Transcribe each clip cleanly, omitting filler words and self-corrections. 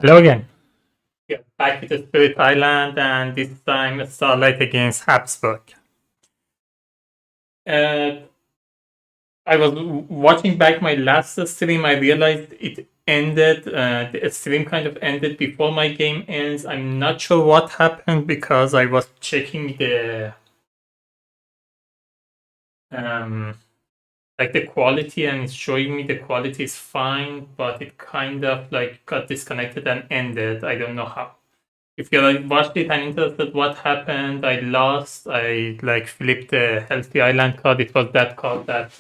Hello again. Yeah, back to Spirit Island, and this time Starlight against Habsburg. Uh, I was watching back my last stream. I realized it ended. The stream kind of ended before my game ends. I'm not sure what happened because I was checking the um like the quality, and it's showing me the quality is fine, but it kind of like got disconnected and ended. I don't know how. If you like watched it and interested what happened, I lost. I like flipped the healthy island card. It was that card that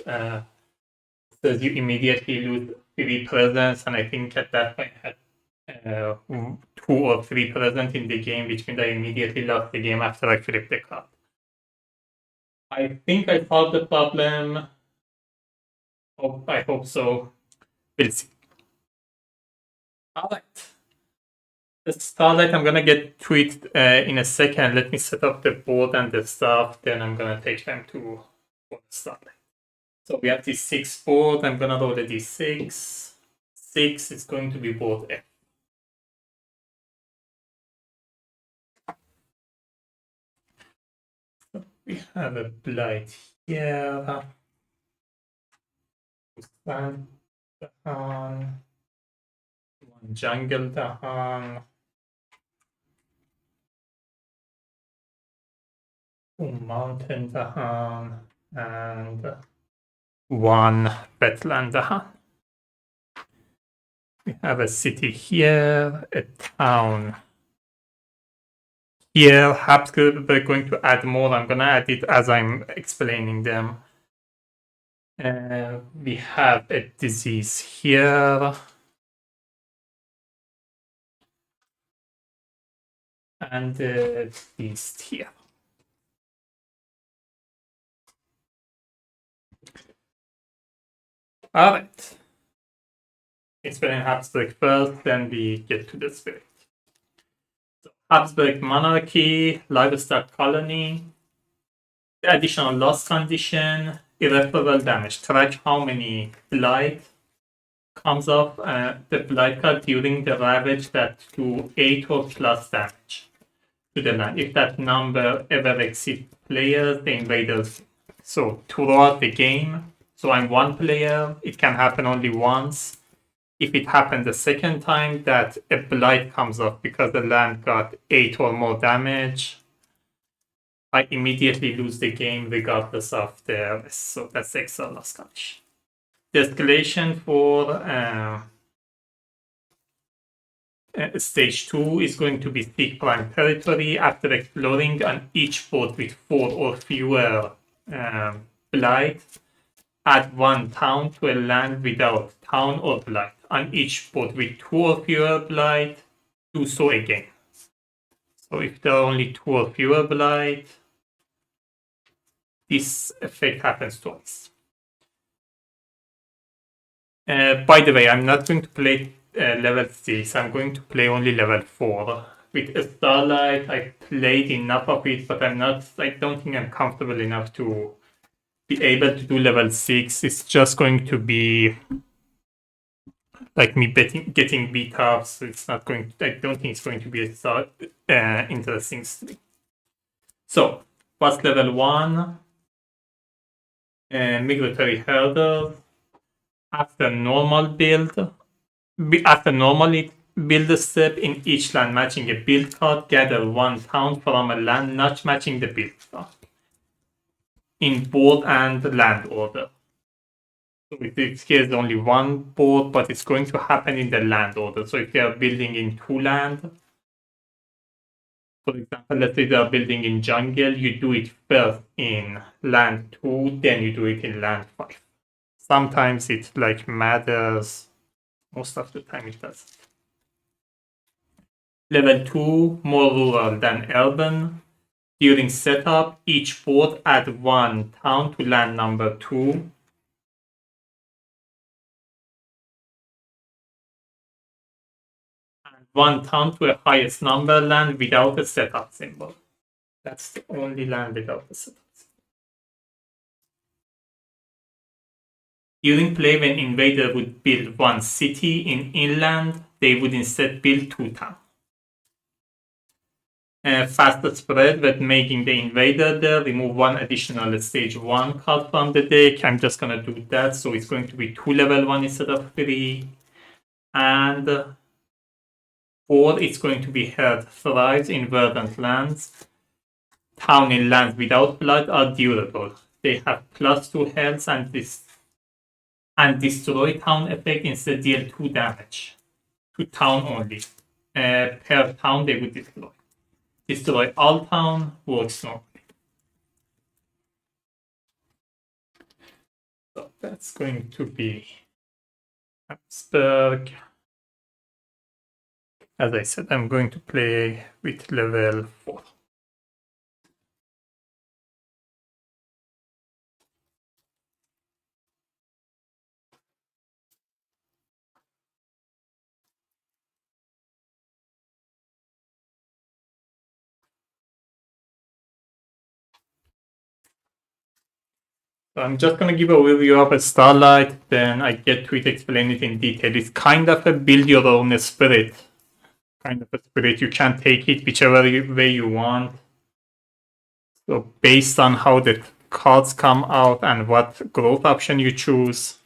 says you immediately lose 3 presence, and I think at that point I had 2 or 3 present in the game, which means I immediately lost the game after I flipped the card. I think I solved the problem. I hope so. We'll see. All right. The Starlight, I'm gonna get to it in a second. Let me set up the board and the stuff, then I'm gonna take time to Starlight. So we have this 6 board. I'm gonna roll a d6. 6 is going to be board F. So we have a blight here. Sand down. One jungle down. Mountain down. And one wetland down. We have a city here, a town here. Habsburg, we're going to add more. I'm going to add it as I'm explaining them. We have a disease here. And a beast here. All right. Explain Habsburg first, then we get to the spirit. So, Habsburg monarchy, livestock colony, additional loss condition, irreparable damage. Track how many blight comes off the blight card during the ravage that do 8 or plus damage to the land. If that number ever exceeds players, the invaders. So throughout the game, so I'm one player, it can happen only once. If it happens a second time, that a blight comes off because the land got 8 or more damage, I immediately lose the game regardless of the rest. So that's extra loss condition. The escalation for stage 2 is going to be seek prime territory. After exploring on each board with 4 or fewer blight, add 1 town to a land without town or blight. On each board with 2 or fewer blight, do so again. So if there are only 2 or fewer blight, this effect happens twice. By the way, I'm not going to play level 6. I'm going to play only level 4. With a Starlight, I played enough of it, but I don't think I'm comfortable enough to be able to do level 6. It's just going to be like me getting beat up, so it's not going to, I don't think it's going to be a interesting stream. So, what's level 1? Migratory hurdle. After normal build, build a step in each land matching a build card, gather 1 town from a land not matching the build card in board and land order. So it gives only 1 board, but it's going to happen in the land order. So if they are building in 2 land, for example, let's say they are building in jungle, you do it first in land 2, then you do it in land 5. Sometimes it like matters. Most of the time it doesn't. Level 2, more rural than urban. During setup, each board add 1 town to land number 2. And 1 town to a highest number land without a setup symbol. That's the only land without a setup symbol. During play, when invader would build 1 city in inland, they would instead build 2 towns. Faster spread with making the invader there, remove 1 additional stage 1 card from the deck. I'm just gonna do that, so it's going to be 2 level 1 instead of 3. And 4, it's going to be Herd Thrives in verdant lands. Town in lands without blood are durable. They have +2 health and destroy town effect instead deal 2 damage to town only. Per town they would destroy. Destroy all town works normally. So that's going to be Habsburg. As I said, I'm going to play with level 4. So I'm just going to give a review of a Starlight, then I get to it, explain it in detail. It's kind of a build your own spirit. Kind of a spirit. You can take it whichever way you want. So based on how the cards come out and what growth option you choose,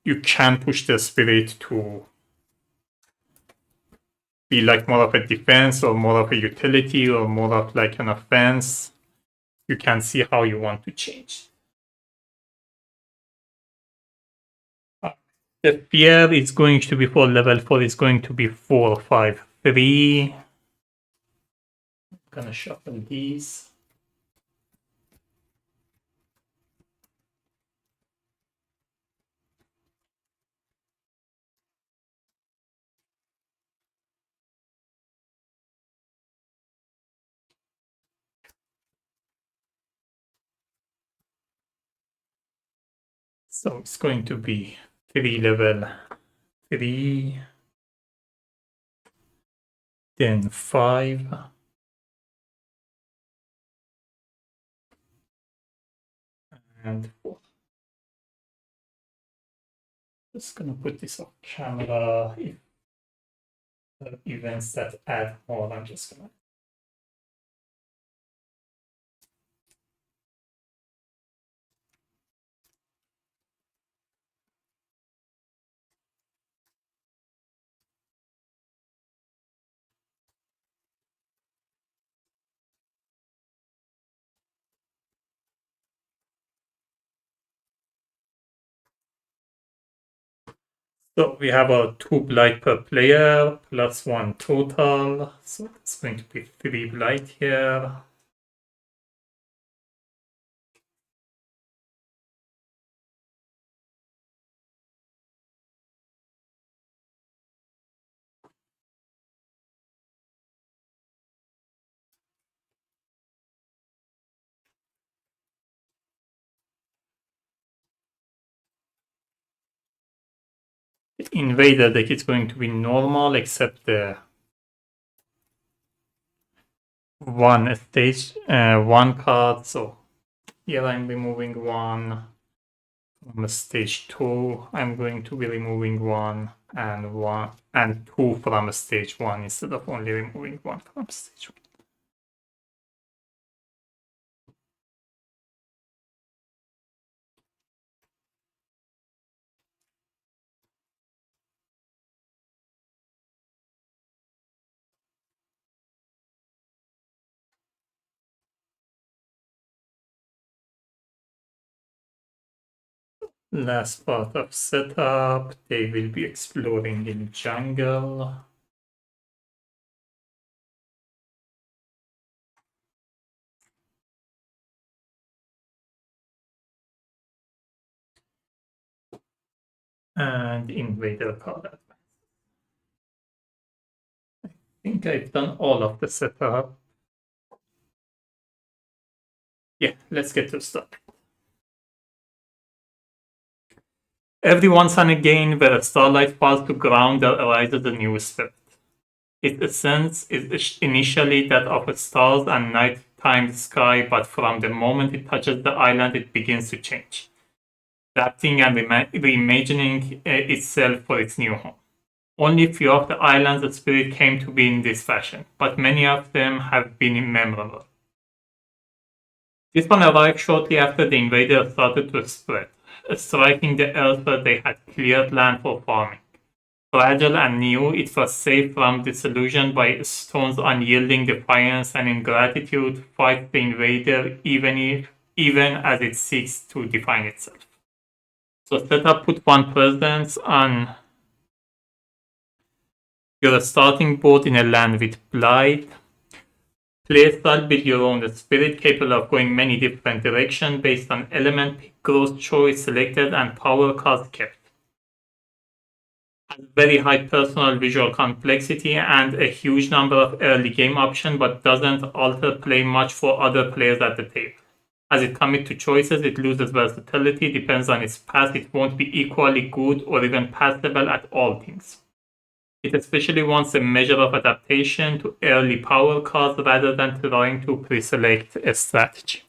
you can push the spirit to be like more of a defense or more of a utility or more of like an offense. You can see how you want to change. The fear is going to be for level 4 is going to be 4, 5, 3. I'm gonna shuffle these. So it's going to be 3 level 3, then 5, and 4. Just gonna put this off camera. If the events that add more, I'm just gonna. So we have a 2 blight per player, plus 1 total. So it's going to be 3 blight here. The invader deck is going to be normal, except the one stage, 1 card. So here I'm removing 1. From stage 2, I'm going to be removing 1 and 2 from stage 1 instead of only removing 1 from stage 1. Last part of setup, they will be exploring in jungle. And invader card. I think I've done all of the setup. Yeah, let's get to start. Every once and again, where a starlight falls to ground, there arises a new spirit. Its essence is initially that of a stars and nighttime sky, but from the moment it touches the island, it begins to change. adapting and reimagining itself for its new home. Only few of the islands of Spirit came to be in this fashion, but many of them have been memorable. This one arrived shortly after the invaders started to spread, striking the earth where they had cleared land for farming. Fragile and new, it was safe from disillusion by Stone's unyielding defiance and ingratitude fight the invader even as it seeks to define itself. So setup put one presence on your starting board in a land with blight. Playstyle, build your own spirit capable of going many different directions based on element growth choice selected and power cards kept. Has very high personal visual complexity and a huge number of early game options, but doesn't alter play much for other players at the table. As it commits to choices, it loses versatility, depends on its path, it won't be equally good or even passable at all things. It especially wants a measure of adaptation to early power cards rather than trying to pre-select a strategy.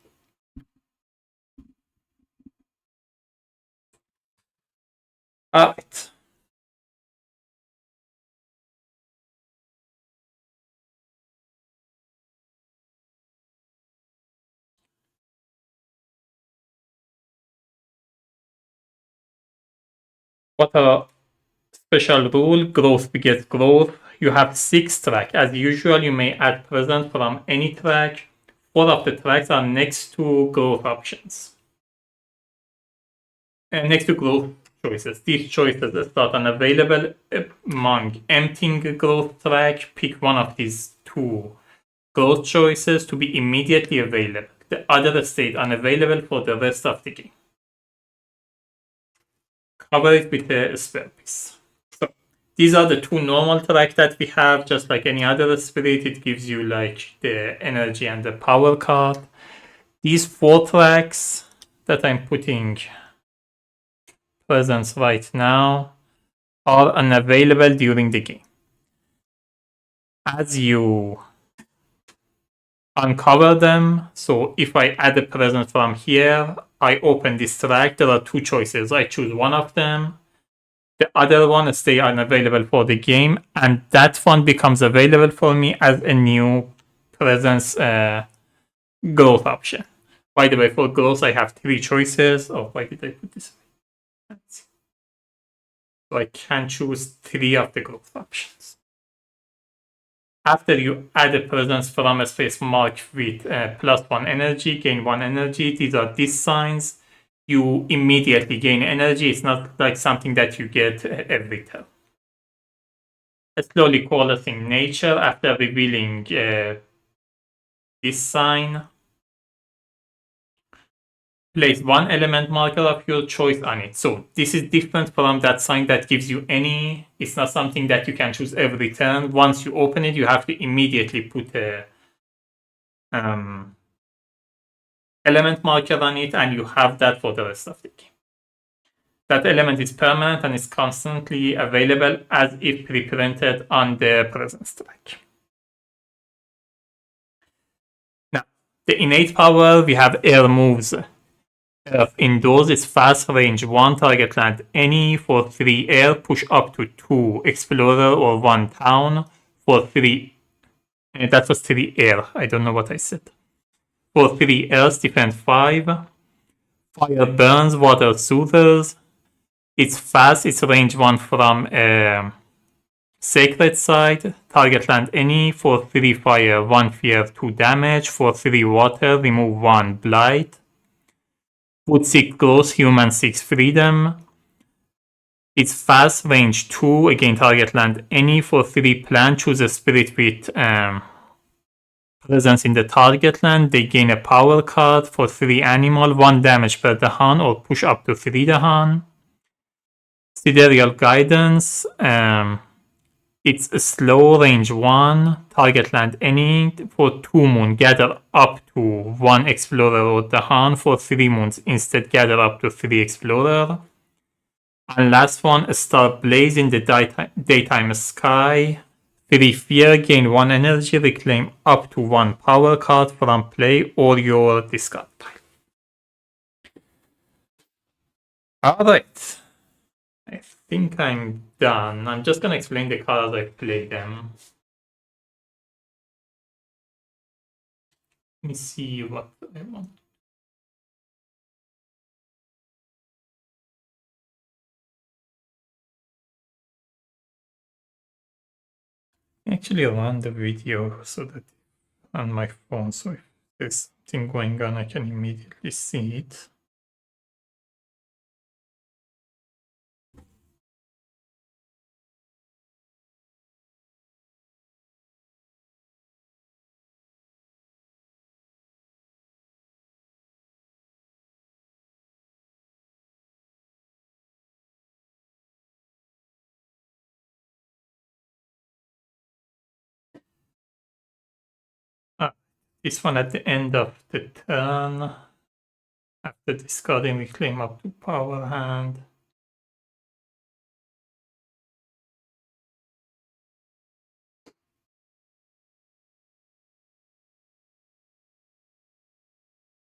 Alright. What a special rule, growth begets growth. You have 6 tracks. As usual, you may add present from any track. 4 of the tracks are next to growth options. And next to growth choices. These choices start unavailable among emptying growth track. Pick one of these 2 growth choices to be immediately available. The other stayed unavailable for the rest of the game. Cover it with a spell piece. So these are the 2 normal tracks that we have, just like any other spirit. It gives you like the energy and the power card. These 4 tracks that I'm putting presence right now are unavailable during the game. As you uncover them, so if I add a presence from here, I open this track, there are 2 choices. I choose one of them. The other one stays unavailable for the game, and that one becomes available for me as a new presence growth option. By the way, for growth, I have 3 choices. Oh, why did I put this? So I can choose 3 of the growth options. After you add a presence from a space marked with +1 energy, gain 1 energy. These are these signs. You immediately gain energy. It's not like something that you get every turn. Slowly coalescing nature after revealing this sign. Place 1 element marker of your choice on it. So this is different from that sign that gives you any. It's not something that you can choose every turn. Once you open it, you have to immediately put a element marker on it, and you have that for the rest of the game. That element is permanent and is constantly available as if pre-printed on the presence track. Now, the innate power, we have air moves. Indoors is fast range 1, target land any for 3 air, push up to 2 explorer or 1 town for 3. That was 3 air. I don't know what I said. For 3 airs, defend 5. Fire burns, water soothes. It's fast, it's range 1 from sacred side. Target land any for 3 fire, 1 fear, 2 damage. For 3 water, remove 1 blight. Food 6 growth, human 6 freedom. It's fast, range 2, again target land any for 3 plant. Choose a spirit with presence in the target land. They gain a power card for 3 animal, 1 damage per Dahan or push up to 3 Dahan. Sidereal guidance. It's a slow, range 1, target land any for 2 moon, gather up to 1 explorer or Dahan. For 3 moons, instead gather up to 3 explorer. And last one, a star blaze in the daytime sky. 3 fear, gain 1 energy, reclaim up to 1 power card from play or your discard pile. Alright. I think I'm done. I'm just gonna explain the cards I play them. Let me see what I want. Actually run the video so that on my phone, so if there's something going on, I can immediately see it. This one at the end of the turn. After discarding, we claim up to power hand.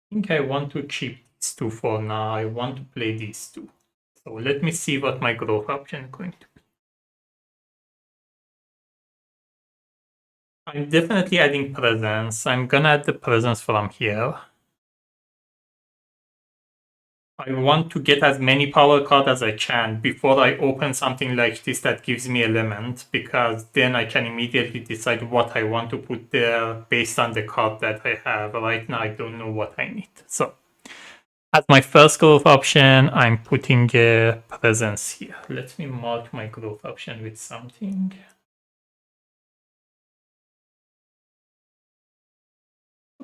I think I want to keep these two for now. I want to play these two. So let me see what my growth option is going to be. I'm definitely adding presence. I'm gonna add the presence from here. I want to get as many power cards as I can before I open something like this that gives me element, because then I can immediately decide what I want to put there based on the card that I have. Right now, I don't know what I need. So, as my first growth option, I'm putting a presence here. Let me mark my growth option with something.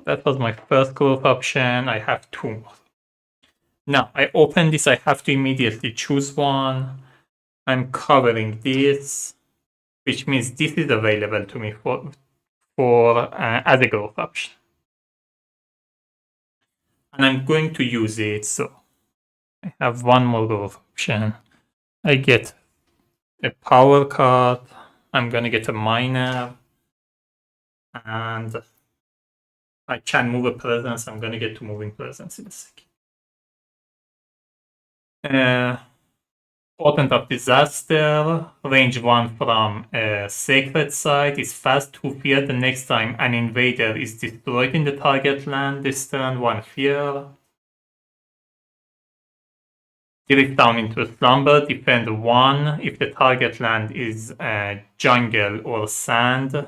That was my first growth option. I have two more. Now, I open this, I have to immediately choose one. I'm covering this, which means this is available to me for as a growth option. And I'm going to use it, so I have one more growth option. I get a power card, I'm going to get a miner, and I can move a presence. I'm going to get to moving presence in a second. Portent of Disaster, range 1 from a Sacred Site, is fast 2 fear. The next time an invader is destroyed in the target land, this turn 1 fear. Drift down into slumber, defend 1 if the target land is jungle or sand.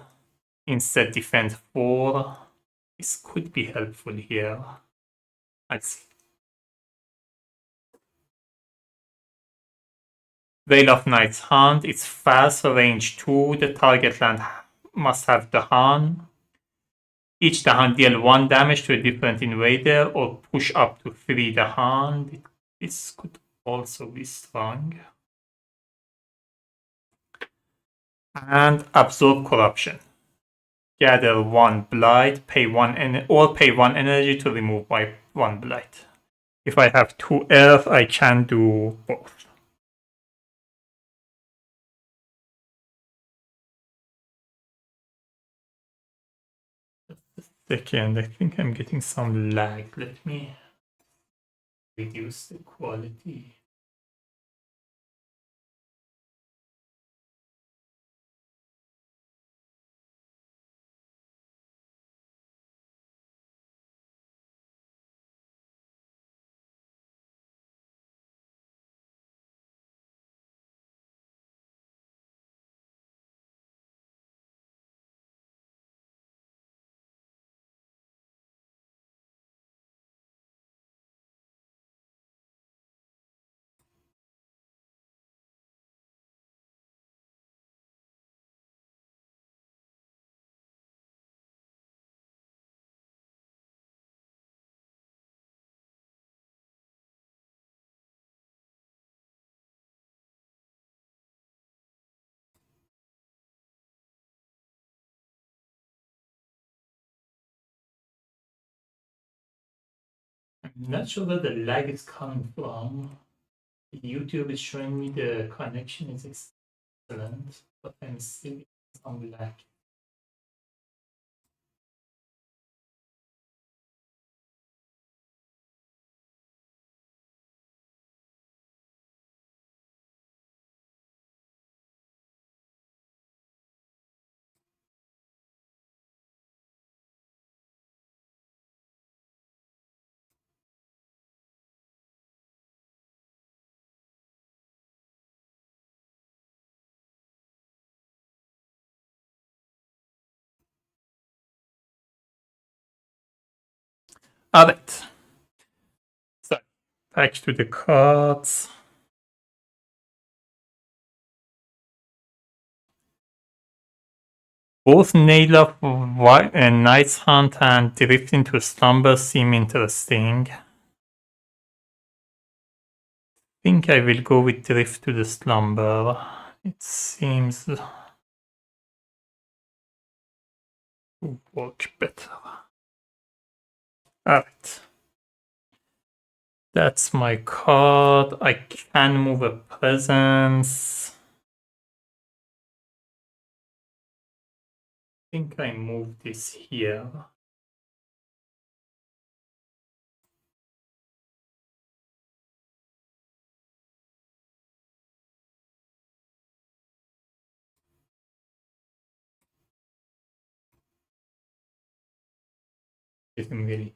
Instead, defend 4. This could be helpful here. Let's see. Veil of Night's Hunt, it's fast, range 2. The target land must have the Dahan. Each Dahan deal 1 damage to a different invader or push up to 3 Dahan. This could also be strong. And Absorb Corruption. Gather 1 Blight, pay 1 energy to remove 1 Blight. If I have 2 Earth, I can do both. Second, I think I'm getting some lag. Let me reduce the quality. I'm not sure where the lag is coming from. YouTube is showing me the connection is excellent, but I'm still getting some lag. Alright. So, back to the cards. Both Nail of Night's Hunt and Drift into Slumber seem interesting. I think I will go with Drift to the Slumber. It seems to work better. Alright. That's my card. I can move a presence. I think I move this here. Isn't really.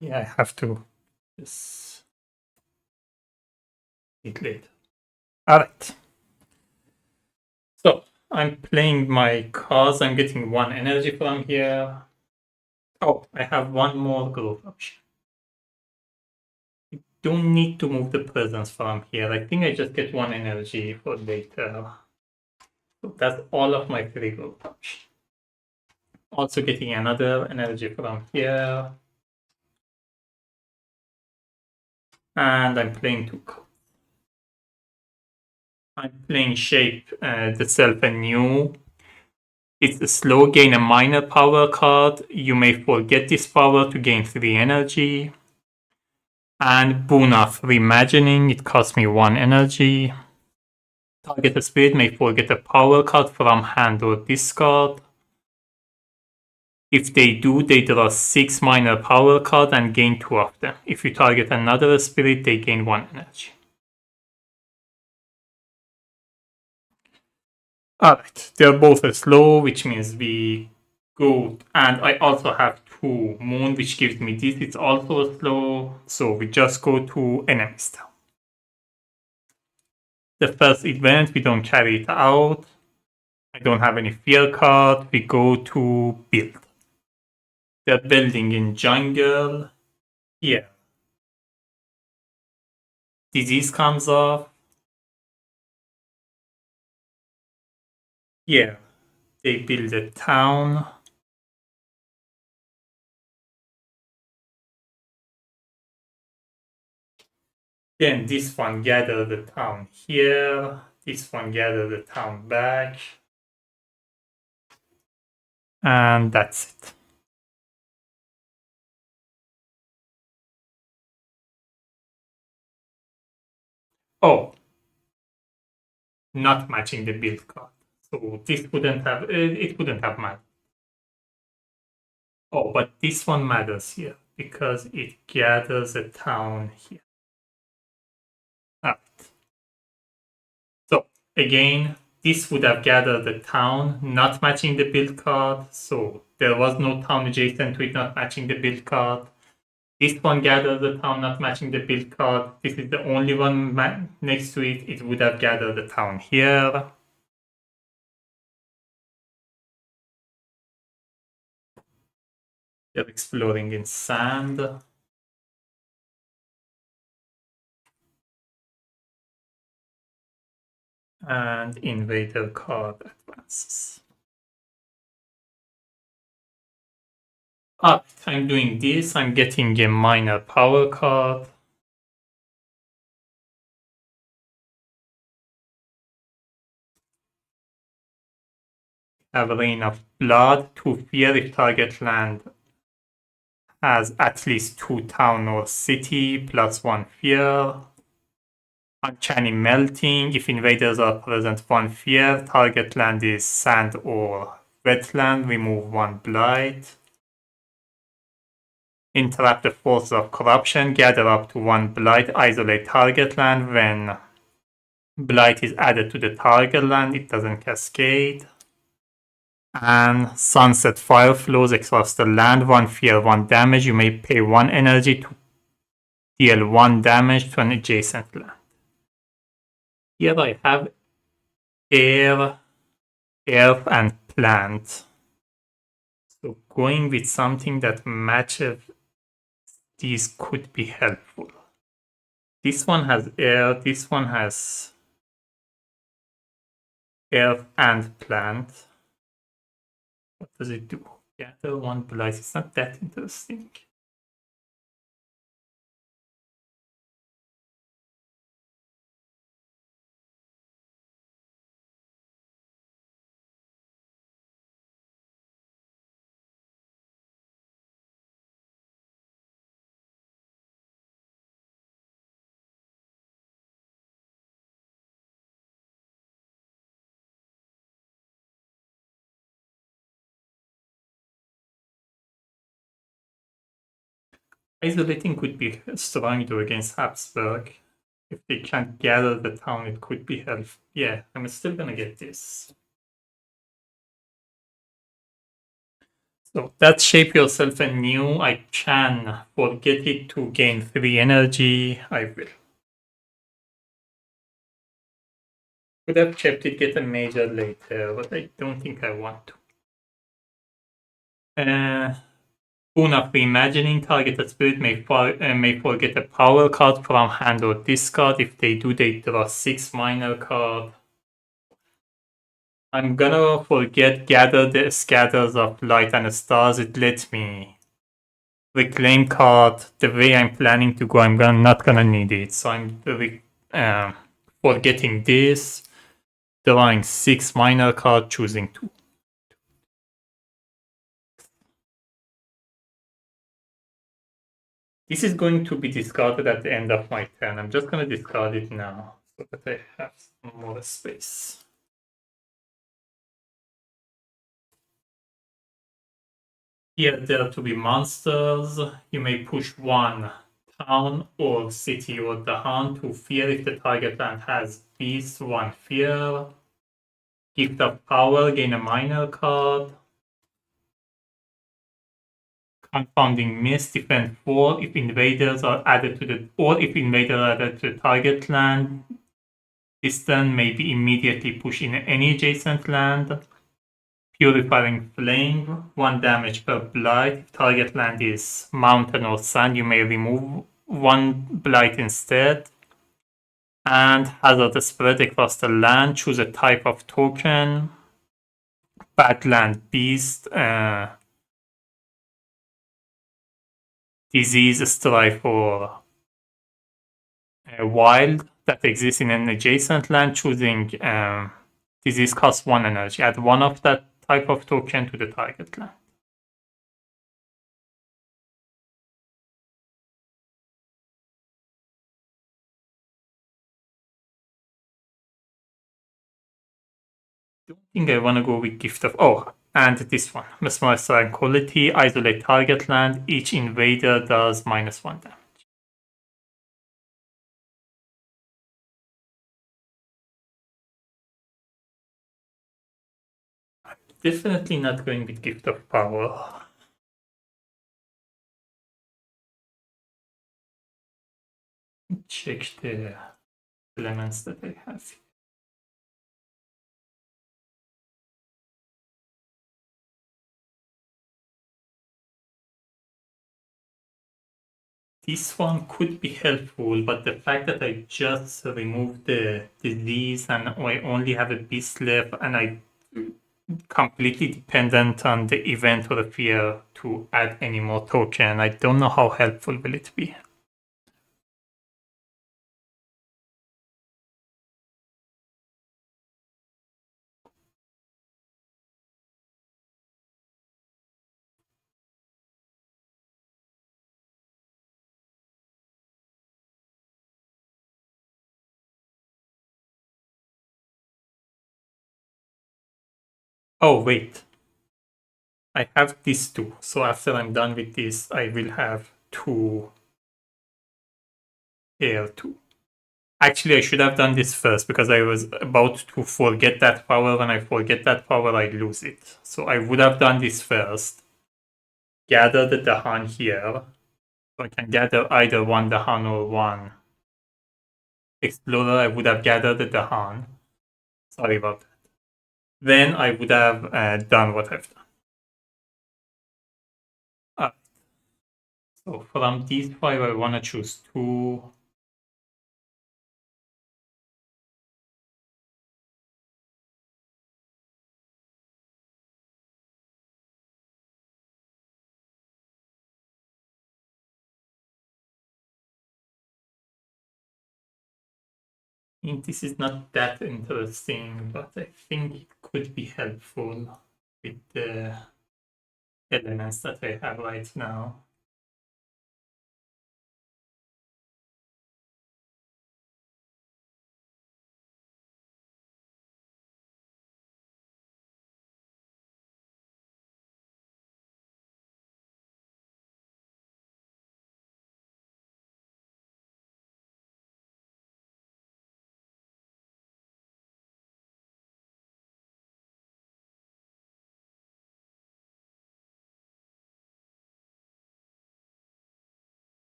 Yeah, I have to just it later. Alright. So I'm playing my cards. I'm getting 1 energy from here. Oh, I have 1 more growth option. I don't need to move the presence from here. I think I just get 1 energy for later. So that's all of my 3 growth options. Also getting another energy from here. And I'm playing 2 cards. I'm playing Shape the Self anew. It's a slow, gain a minor power card. You may forget this power to gain 3 energy. And Boon of Reimagining, it costs me 1 energy. Target spirit may forget a power card from hand or discard. If they do, they draw 6 minor power cards and gain 2 of them. If you target another spirit, they gain 1 energy. Alright, they're both slow, which means we go, and I also have 2 moon, which gives me this. It's also slow, so we just go to enemies town. The first event, we don't carry it out. I don't have any fear card. We go to build. They're building in jungle. Here. Disease comes off. Here. They build a town. Then this one gather the town here. This one gather the town back. And that's it. Oh, not matching the build card. So this wouldn't have, it wouldn't have mattered. Oh, but this one matters here because it gathers a town here. Alright. So again, this would have gathered the town, not matching the build card. So there was no town adjacent to it, not matching the build card. This one gathered the town, not matching the build card. This is the only one next to it. It would have gathered the town here. They're exploring in sand. And invader card advances. I'm doing this. I'm getting a minor power card. Have Rain of Blood to fear if target land has at least 2 town or city plus 1 fear. Uncanny melting. If invaders are present, 1 fear. Target land is sand or wetland. Remove 1 blight. Interrupt the forces of corruption. Gather up to 1 blight. Isolate target land. When blight is added to the target land, it doesn't cascade. And sunset fire flows across the land. 1 fear, 1 damage. You may pay 1 energy to deal 1 damage to an adjacent land. Here I have air, earth, and plant. So going with something that matches these could be helpful. This one has air, this one has earth and plant. What does it do? Gather 1 blight. It's not that interesting. Isolating could be strong though against Habsburg. If they can't gather the town, it could be helpful. Yeah, I'm still gonna get this. So that shape yourself anew. I can forget it to gain 3 energy. I will. Could have kept it, get a major later, but I don't think I want to. Boon of Reimagining. Targeted spirit may forget a power card from hand or discard. If they do, they draw 6 minor cards. I'm gonna forget Gather the Scatters of Light and Stars. It lets me reclaim card the way I'm planning to go. I'm not gonna need it. So I'm forgetting this, drawing 6 minor card, choosing 2. This is going to be discarded at the end of my turn. I'm just gonna discard it now so that I have some more space. Here there to be monsters. You may push 1 town or city or the hunt to fear if the target land has beast, 1 fear. Gift of power, gain a minor card. Confounding mist, defend 4 if invaders are added to the target land. This turn may be immediately pushed in any adjacent land. Purifying Flame, 1 damage per blight. If target land is mountain or sand, you may remove 1 blight instead. And Hazardous Spread across the land, choose a type of token. Badland Beast, Disease Strife or Wild that exists in an adjacent land, choosing Disease costs 1 energy. Add 1 of that type of token to the target land. Don't think I want to go with Gift of... Oh, and this one. Mesmerize Tranquility, isolate target land. Each invader does -1 damage. I'm definitely not going with Gift of Power. Check the elements that I have here. This one could be helpful, but the fact that I just removed the disease and I only have a beast left and I completely dependent on the event or the fear to add any more token, I don't know how helpful will it be. Oh, wait. I have these two. So after I'm done with this, I will have two here too. Actually, I should have done this first because I was about to forget that power. When I forget that power, I lose it. So I would have done this first. Gather the Dahan here. So I can gather either one Dahan or one Explorer. I would have gathered the Dahan. Sorry about that. Then I would have done what I've done. So from these five, I want to choose two. I think this is not that interesting, but I think it could be helpful with the elements that I have right now.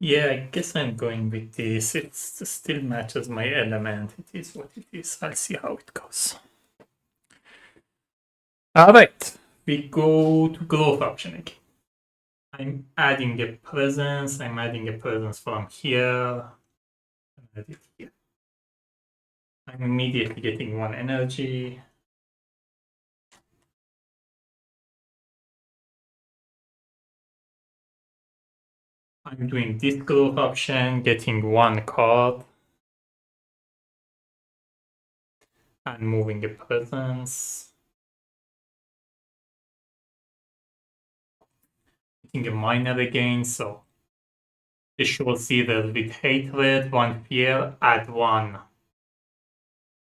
Yeah, I guess I'm going with this. It still matches my element. It is what it is. I'll see how it goes. All right, we go to growth option again. I'm adding a presence. I'm adding a presence from here. Add it here. I'm immediately getting one energy. I'm doing this growth option, getting one card. And moving a presence. Getting a minor again, so the short either with hatred, one fear, add one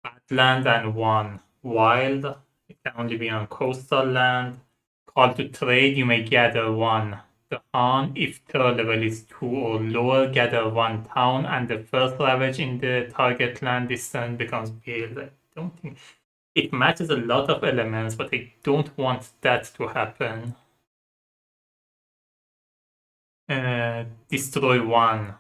badland and one wild. It can only be on coastal land. Call to trade, you may gather one Dahan. If third level is 2 or lower, gather one town, and the first ravage in the target land this turn becomes build. I don't think it matches a lot of elements, but I don't want that to happen. Destroy one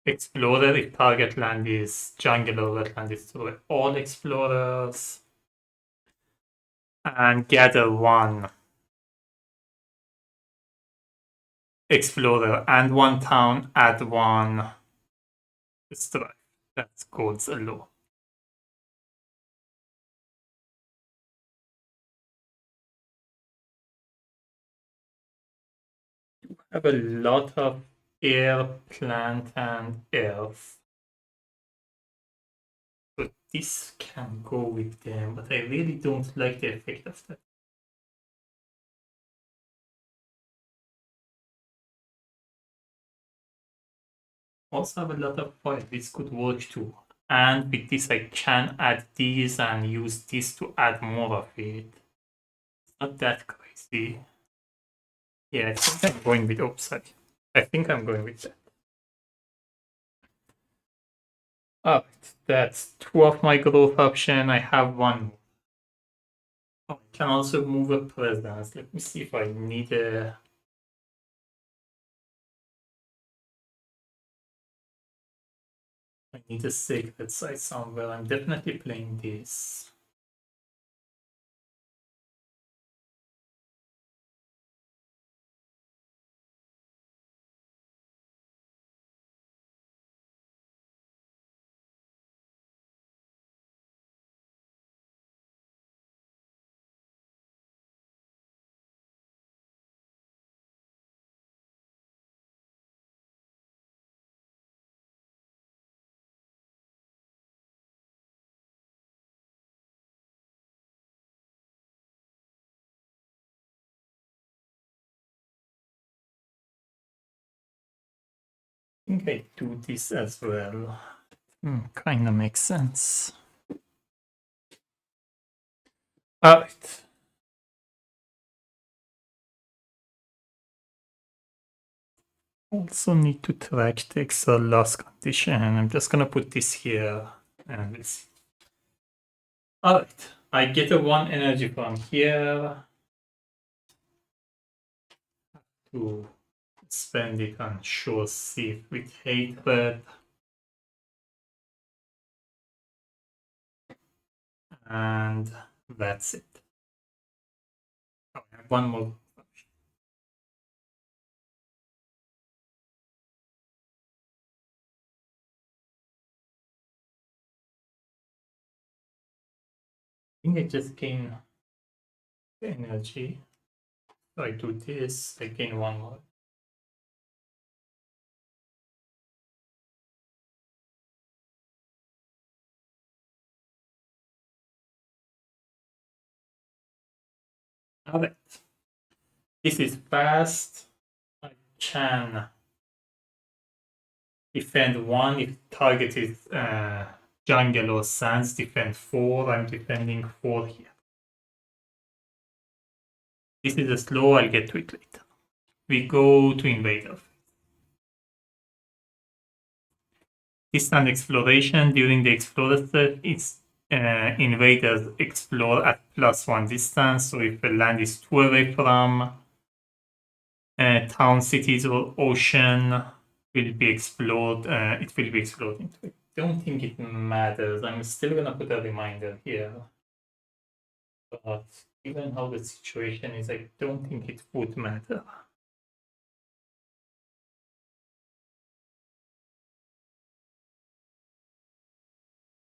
explorer if target land is jungle or wetland. Destroy all explorers and gather one explorer and one town. Add one destroy. That's God's law. Have a lot of air, plant, and earth. So this can go with them, but I really don't like the effect of that. Also have a lot of fire. This could work too. And with this, I can add these and use this to add more of it. It's not that crazy. Yeah, I think I'm going with upside. I think I'm going with that. Alright, that's two of my growth option. I have one. Oh, I can also move a presence. Let me see if I need a. I need a sacred site somewhere. I'm definitely playing this. think I do this as well. Kind of makes sense. All right. Also need to track the Excel loss condition. I'm just gonna put this here and we'll see. All right. I get a 1 energy from here to spend it on sure thief with hatred. And that's it. Oh, I have one more. I think I just gain energy. So I do this, I gain one more. Alright. This is fast. I can defend 1 if target is jungle or sands, defend 4. I'm defending 4 here. This is a slow, I'll get to it later. We go to invader. Distant exploration. During the explorer step, it's invaders explore at +1 distance. So if the land is 2 away from town, cities, or ocean, will be explored. It will be explored into it. Don't think it matters. I'm still gonna put a reminder here. But given how the situation is, I don't think it would matter.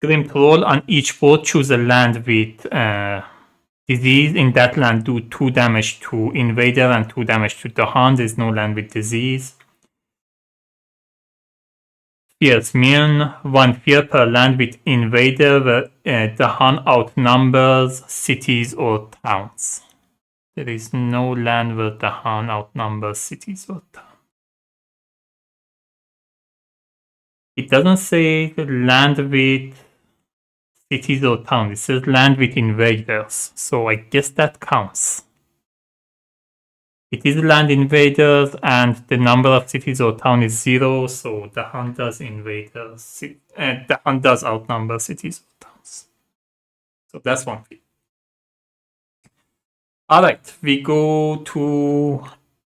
Grim Troll, on each board, choose a land with disease. In that land, do 2 damage to invader and 2 damage to Dahan. There's no land with disease. Fears immune, 1 fear per land with invader where Dahan outnumbers cities or towns. There is no land where Dahan outnumbers cities or towns. It doesn't say land with cities or towns. It says land with invaders. So I guess that counts. It is land invaders and the number of cities or towns is 0. So the hunt does invaders. The hunt does outnumber cities or towns. So that's one thing. Alright, we go to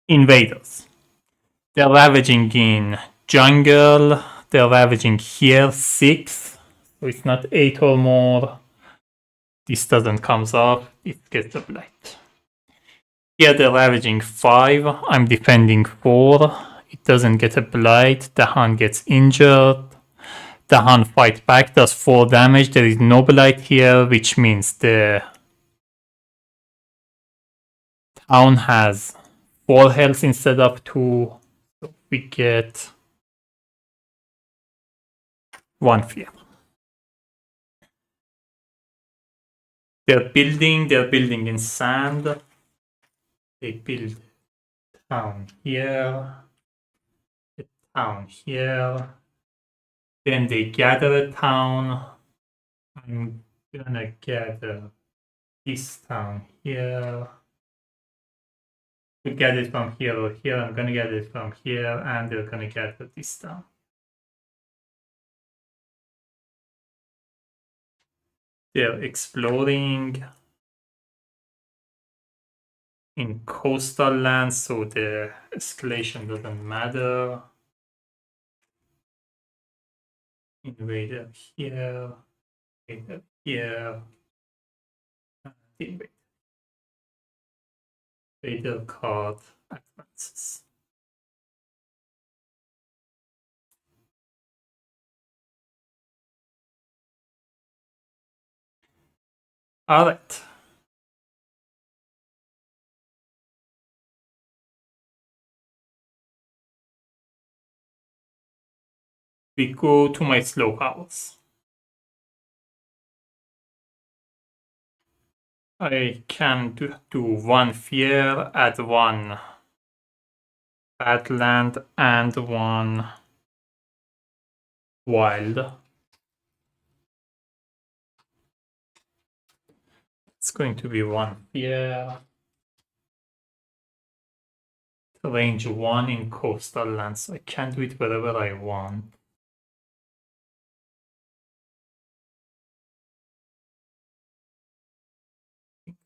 invaders. They're ravaging in jungle. They're ravaging here 6. So it's not 8 or more. This doesn't comes off. It gets a blight. Here they're ravaging 5. I'm defending 4. It doesn't get a blight. Dahan gets injured. Dahan fight back, does 4 damage. There is no blight here, which means the town has 4 health instead of 2. So we get 1 fear. They're building in sand. They build town here, a town here. Then they gather a town. I'm gonna gather this town here. To get it from here or here, I'm gonna get it from here, and they're gonna gather this town. They're exploring in coastal lands, so the escalation doesn't matter. Invader here, invader here, and invader card advances. All right. We go to my slow powers. I can do 1 fear, add 1 bad land, and 1 wild. It's going to be 1 here. Range 1 in coastal lands, so I can do it wherever I want.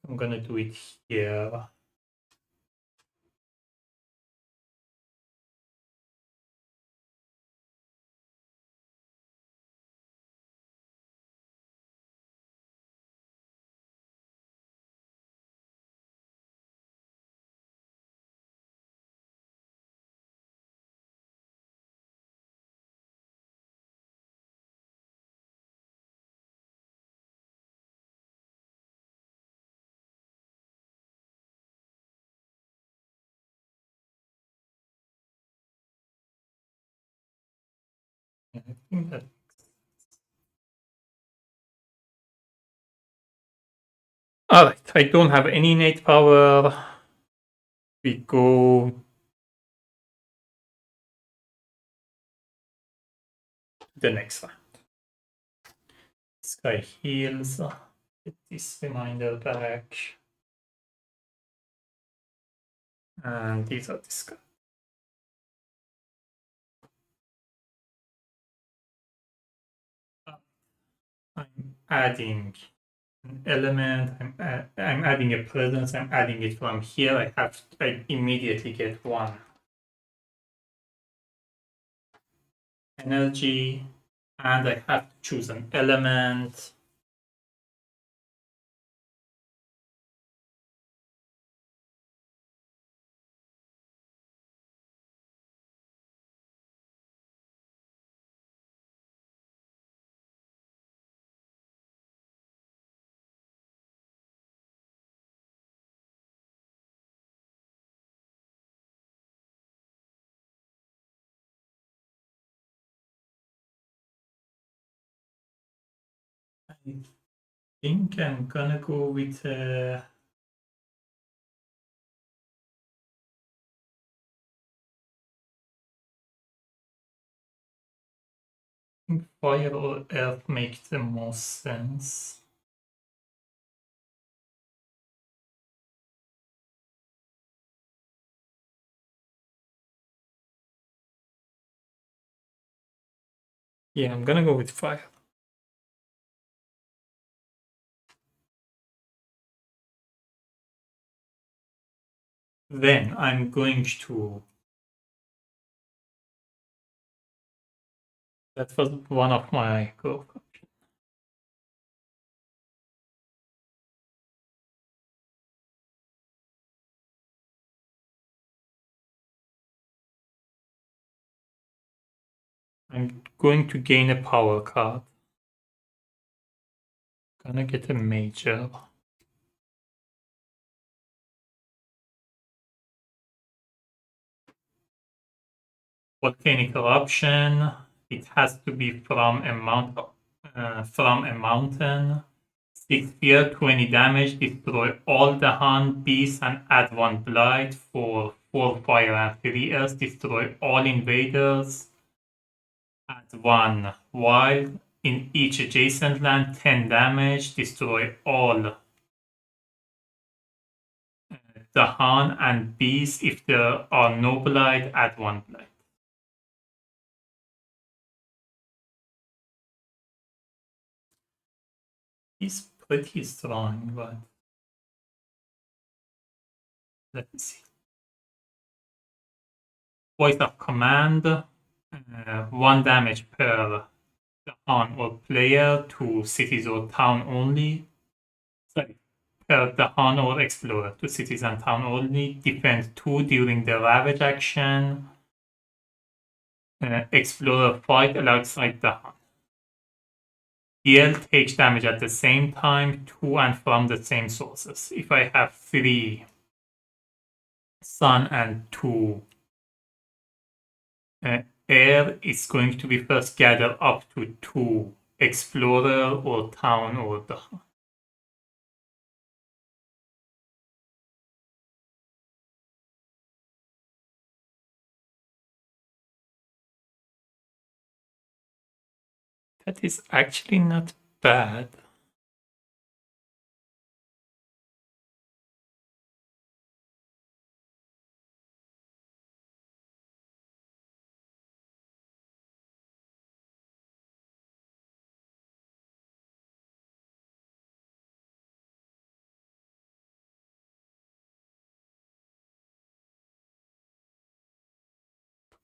I'm gonna do it here. I think that. Alright, I don't have any innate power. We go to the next one. This guy heals. Get this reminder back. And these are discarded. I'm adding an element. I'm adding a presence. I'm adding it from here. I immediately get 1 energy, and I have to choose an element. I think I'm gonna go with fire or earth makes the most sense. Yeah, I'm gonna go with fire. Then I'm going to. That was one of my growth. I'm going to gain a power card. Gonna get a major. Volcanic eruption. It has to be from a mountain. 6 fear, 20 damage. Destroy all the hunt beasts and add 1 blight for 4 fire and 3 earth. Destroy all invaders. Add 1 wild. In each adjacent land, 10 damage. Destroy all the Han and beasts. If there are no blight, add 1 blight. He's pretty strong, but let's see. Voice of command, 1 damage per Han or player to cities or town only. Sorry, per the Han or explorer to cities and town only. Defend 2 during the ravage action. Explorer fight alongside the Han. Deal takes damage at the same time, to and from the same sources. If I have 3 sun and 2 air, it's going to be first gather up to 2 explorer or town or the Han. That is actually not bad.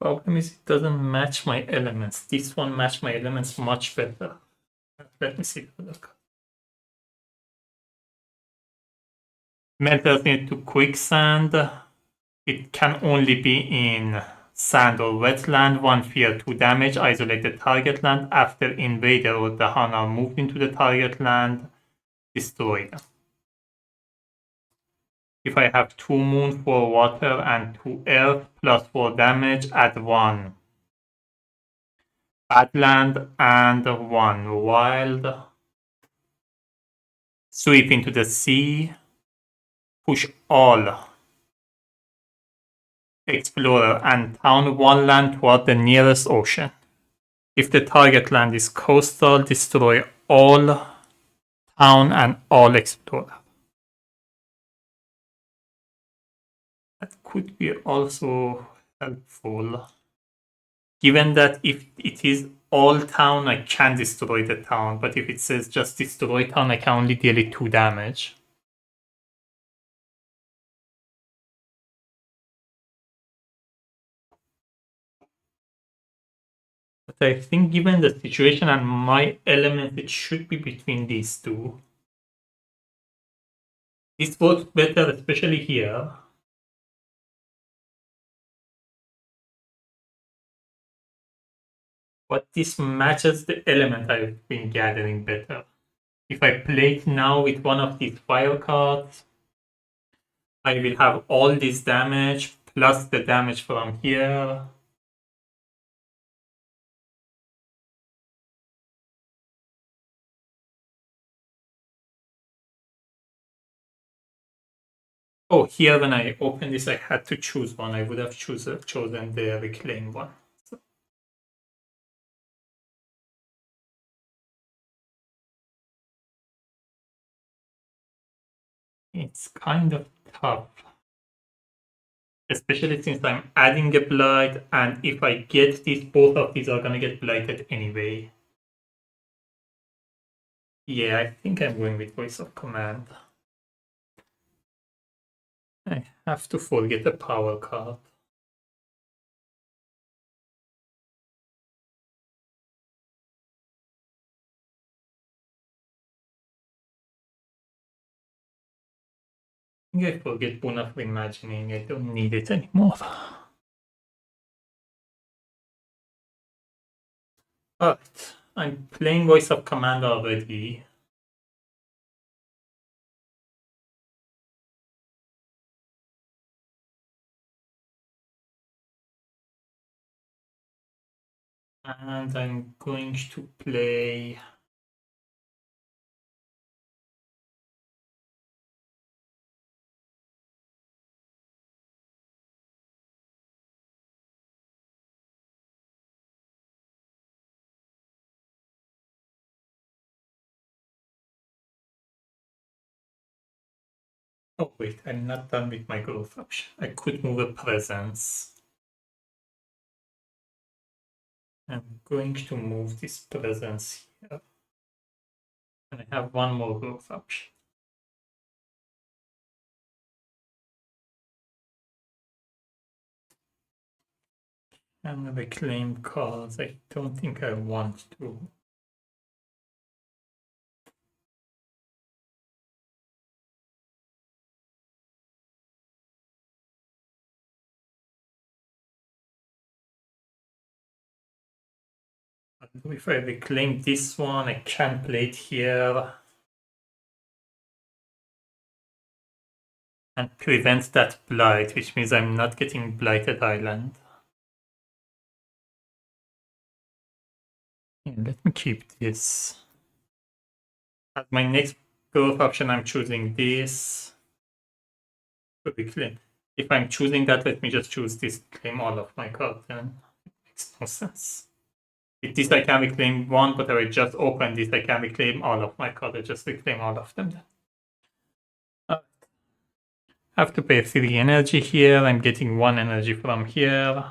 Problem is it doesn't match my elements. This one matched my elements much better. Let me see. Look. Melters into quicksand. It can only be in sand or wetland. 1 fear 2 damage. Isolate the target land. After invader or the Han are moved into the target land, destroy them. If I have 2 moon, 4 water, and 2 earth, plus 4 damage, add 1 badland and 1 wild. Sweep into the sea. Push all explorer and town 1 land toward the nearest ocean. If the target land is coastal, destroy all town and all explorer. That could be also helpful. Given that if it is all town, I can destroy the town, but if it says just destroy town, I can only deal it 2 damage. But I think given the situation and my element, it should be between these two. This works better, especially here. But this matches the element I've been gathering better. If I play it now with one of these fire cards, I will have all this damage plus the damage from here. Oh, here when I opened this, I had to choose one. I would have chosen the reclaim one. It's kind of tough. Especially since I'm adding a blight, and if I get these, both of these are gonna get blighted anyway. Yeah, I think I'm going with Voice of Command. I have to forget the power card. I forget Boon of Imagining. I don't need it anymore. Alright, I'm playing Voice of Command already. And I'm going to play... Oh wait, I'm not done with my growth option. I could move a presence. I'm going to move this presence here. And I have one more growth option. And reclaim cards. I don't think I want to. If I reclaim this one, I can play it here. And prevent that blight, which means I'm not getting blighted island. Yeah, let me keep this. As my next growth option, I'm choosing this. Reclaim. If I'm choosing that, let me just choose this, claim all of my cards, then it makes no sense. With this I can reclaim one, but if I just open this, I can reclaim all of my cards. I just reclaim all of them then. I have to pay 3 energy here. I'm getting 1 energy from here.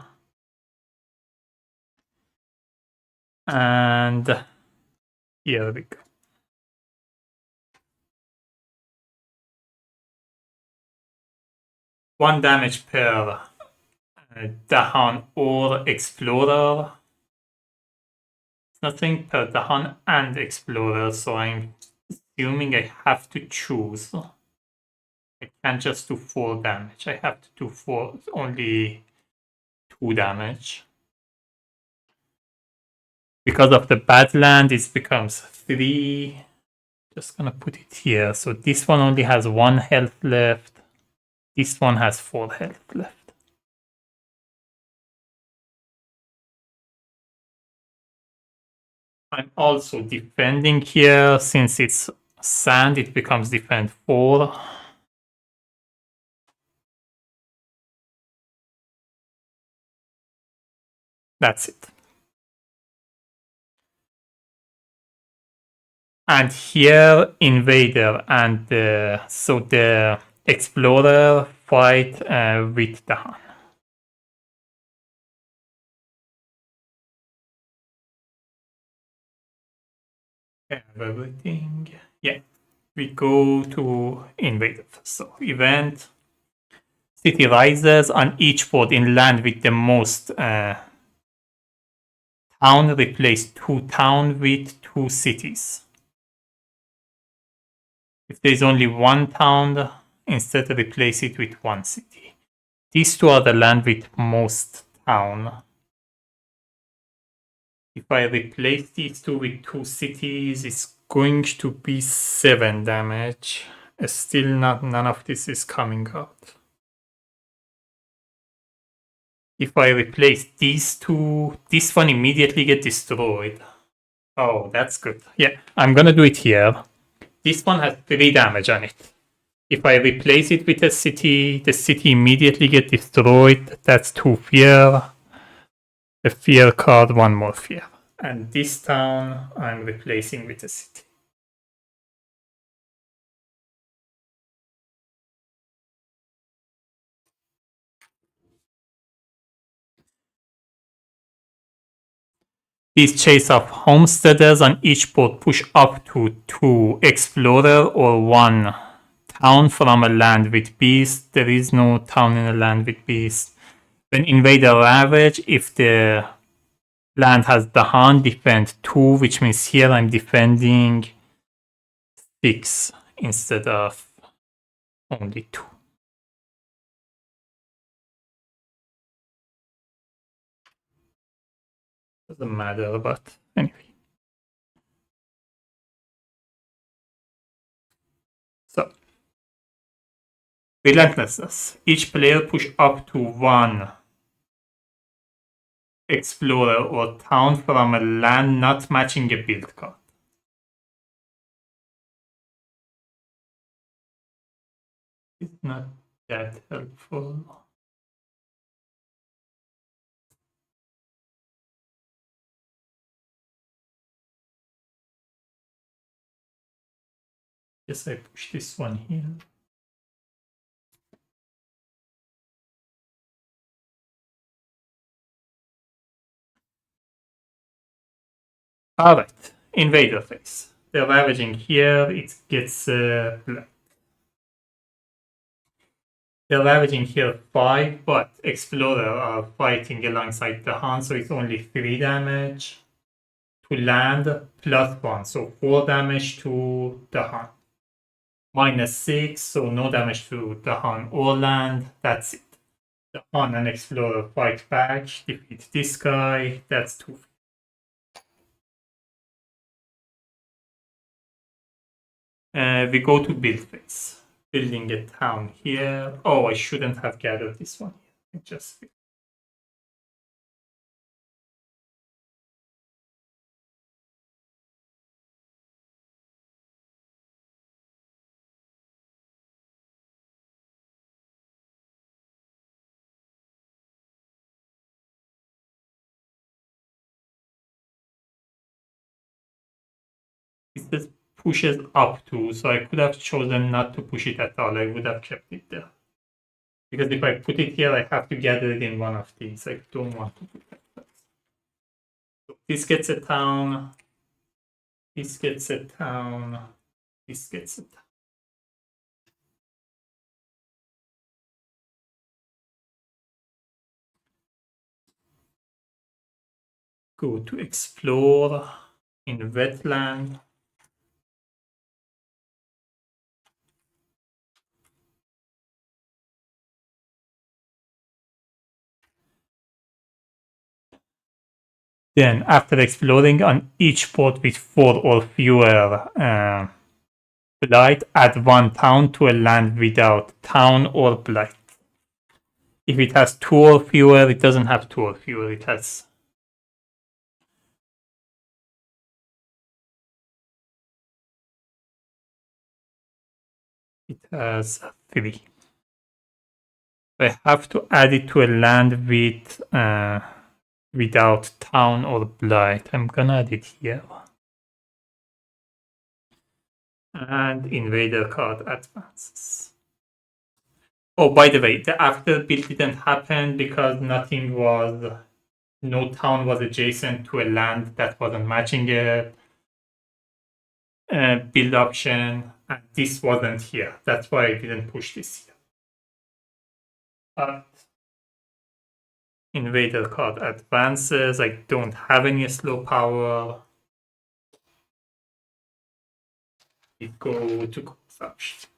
And here we go. 1 damage per Dahan or Explorer. Nothing per Dahan and Explorer, so I'm assuming I have to choose. I can't just do 4 damage. I have to do only 2 damage. Because of the Badland, it becomes 3. Just gonna put it here. So this one only has 1 health left. This one has 4 health left. I'm also defending here. Since it's sand, it becomes defend 4. That's it. And here, Invader and so the Explorer fight with Dahan. Everything. Yeah, we go to Invader. So event. City rises on each board in land with the most town. Replace 2 town with 2 cities. If there's only 1 town, instead replace it with 1 city. These 2 are the land with most town. If I replace these 2 with 2 cities, it's going to be 7 damage. Still none of this is coming out. If I replace these 2, this one immediately get destroyed. Oh, that's good. Yeah, I'm gonna do it here. This one has 3 damage on it. If I replace it with a city, the city immediately get destroyed. That's 2 fear. A fear card, 1 more fear. And this town I'm replacing with a city. These chase of homesteaders on each board push up to 2 explorer or 1 town from a land with beasts. There is no town in a land with beasts. When invader ravage, if the land has Dahan, defend 2, which means here I'm defending 6 instead of only 2. Doesn't matter, but anyway. So, relentlessness. Each player push up to 1 explorer or town from a land not matching a build card. It's not that helpful. Guess I push this one here. Alright, invader phase. They're ravaging here, it gets black. They're ravaging here 5, but Explorer are fighting alongside the Han, so it's only 3 damage to land plus 1, so 4 damage to the Han. Minus 6, so no damage to the Han or land, that's it. The Han and Explorer fight back, defeat this guy, that's 2. We go to build phase. Building a town here. Oh, I shouldn't have gathered this one here. I just says pushes up to, so I could have chosen not to push it at all. I would have kept it there. Because if I put it here, I have to gather it in one of these. I don't want to put that. So this gets a town. This gets a town. This gets a town. Go to explore in wetland. Then, after exploring on each port with 4 or fewer blight, add 1 town to a land without town or blight. If it has 2 or fewer, it doesn't have 2 or fewer. It has It has 3. I have to add it to a land with without town or blight. I'm gonna add it here. And invader card advances. Oh, by the way, the after build didn't happen because no town was adjacent to a land that wasn't matching a build option, and this wasn't here. That's why I didn't push this here. But invader card advances. I don't have any slow power. We go to consumption.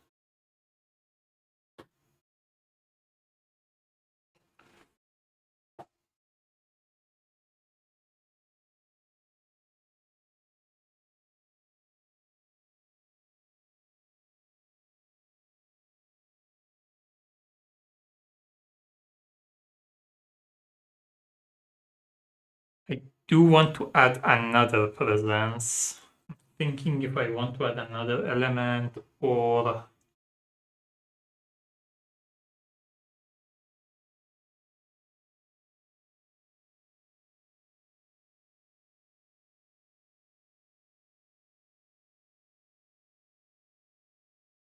I do want to add another presence. I'm thinking if I want to add another element or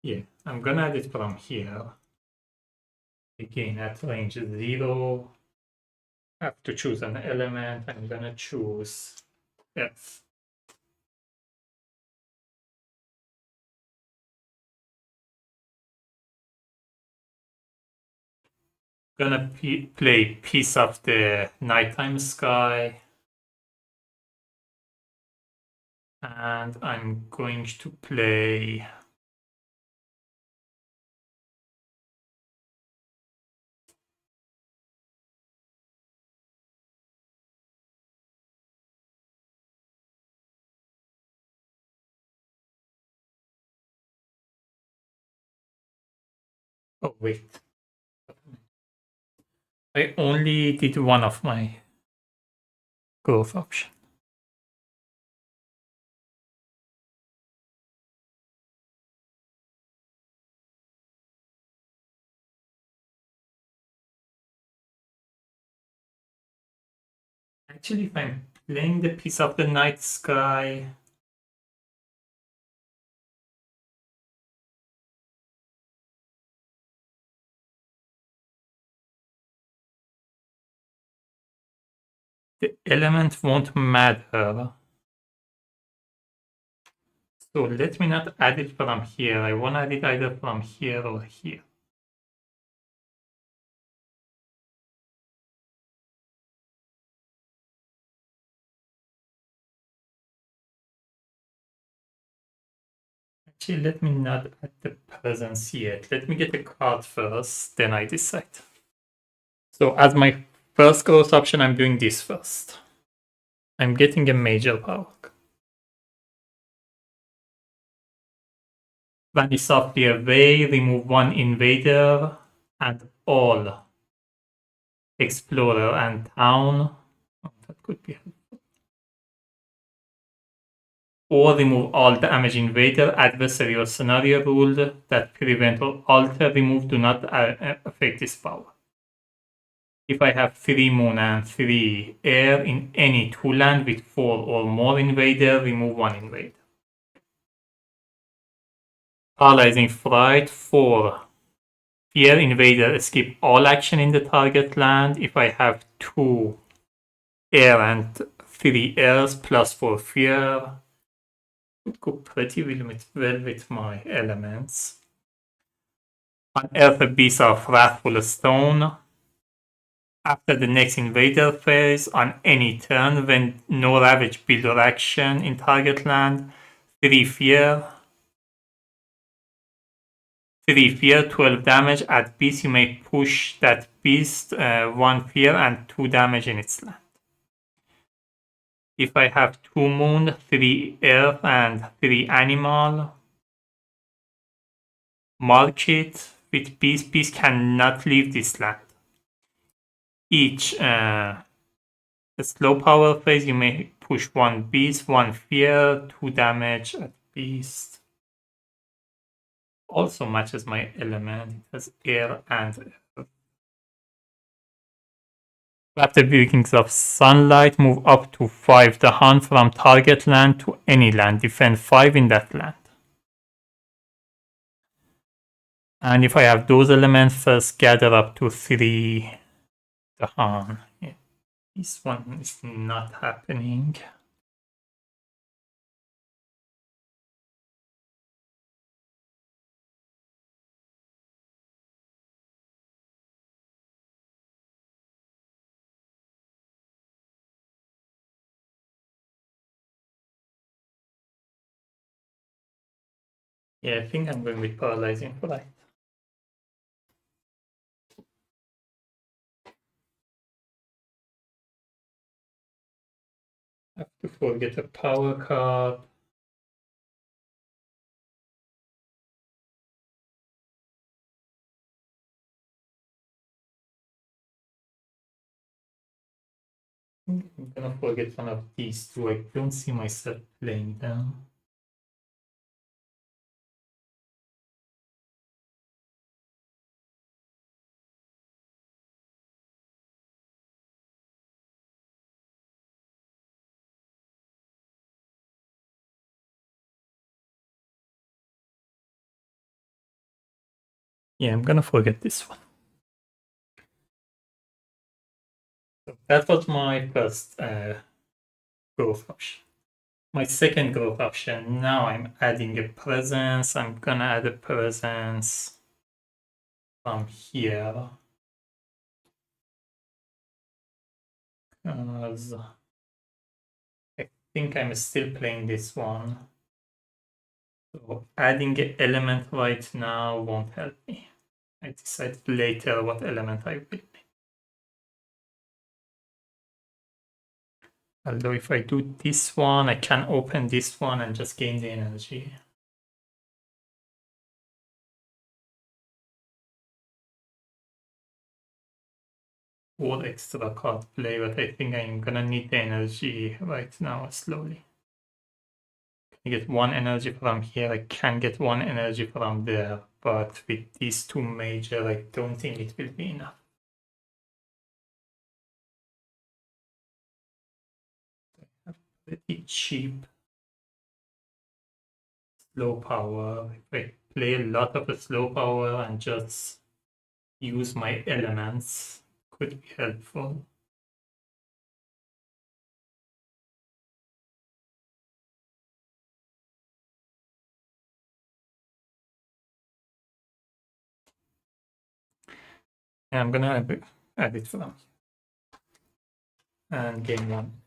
yeah, I'm gonna add it from here. Again, at range 0. I have to choose an element. I'm gonna choose F. Gonna play Piece of the Nighttime Sky. And I'm going to play oh wait. I only did one of my growth option. Actually, if I'm playing the Piece of the Night Sky, the element won't matter. So let me not add it from here. I want to add it either from here or here. Actually, let me not add the presence yet. Let me get a card first, then I decide. So as my first growth option, I'm doing this first. I'm getting a major power. Vanish softly away, remove 1 invader and all explorer and town. Oh, that could be helpful. Or remove all damage invader, adversary or scenario ruled that prevent or alter remove do not affect this power. If I have 3 moon and 3 air in any 2 land with 4 or more invader, remove 1 invader. Paralyzing Fright 4. Fear invader, skip all action in the target land. If I have 2 air and 3 airs plus 4 fear, would go pretty well with my elements. Unearth a beast of Wrathful Stone. After the next invader phase, on any turn, when no Ravage builder action in target land, 3 fear, 12 damage. At beast, you may push that beast 1 fear and 2 damage in its land. If I have 2 moon, 3 earth, and 3 animal, mark it with beast. Beast cannot leave this land. Each slow power phase, you may push 1 beast, 1 fear, 2 damage at beast. Also matches my element. It has air and earth. After Beginnings of Sunlight, move up to 5 the hunt from target land to any land. Defend 5 in that land. And if I have those elements, first gather up to 3 the hunt. Yeah, this one is not happening. Yeah, I think I'm going with Paralyzing Flight. Have to forget a power card. I'm gonna forget one of these two. I don't see myself playing them. Yeah, I'm gonna forget this one. So that was my first growth option. My second growth option, now I'm adding a presence. I'm gonna add a presence from here. Because I think I'm still playing this one. So adding an element right now won't help me. I decide later what element I will. Although if I do this one, I can open this one and just gain the energy. Or extra card play, but I think I'm gonna need the energy right now slowly. I get 1 energy from here, I can get 1 energy from there, but with these 2 major, I don't think it will be enough. Pretty cheap slow power. If I play a lot of the slow power and just use my elements, could be helpful. And I'm gonna add it from and gain 1.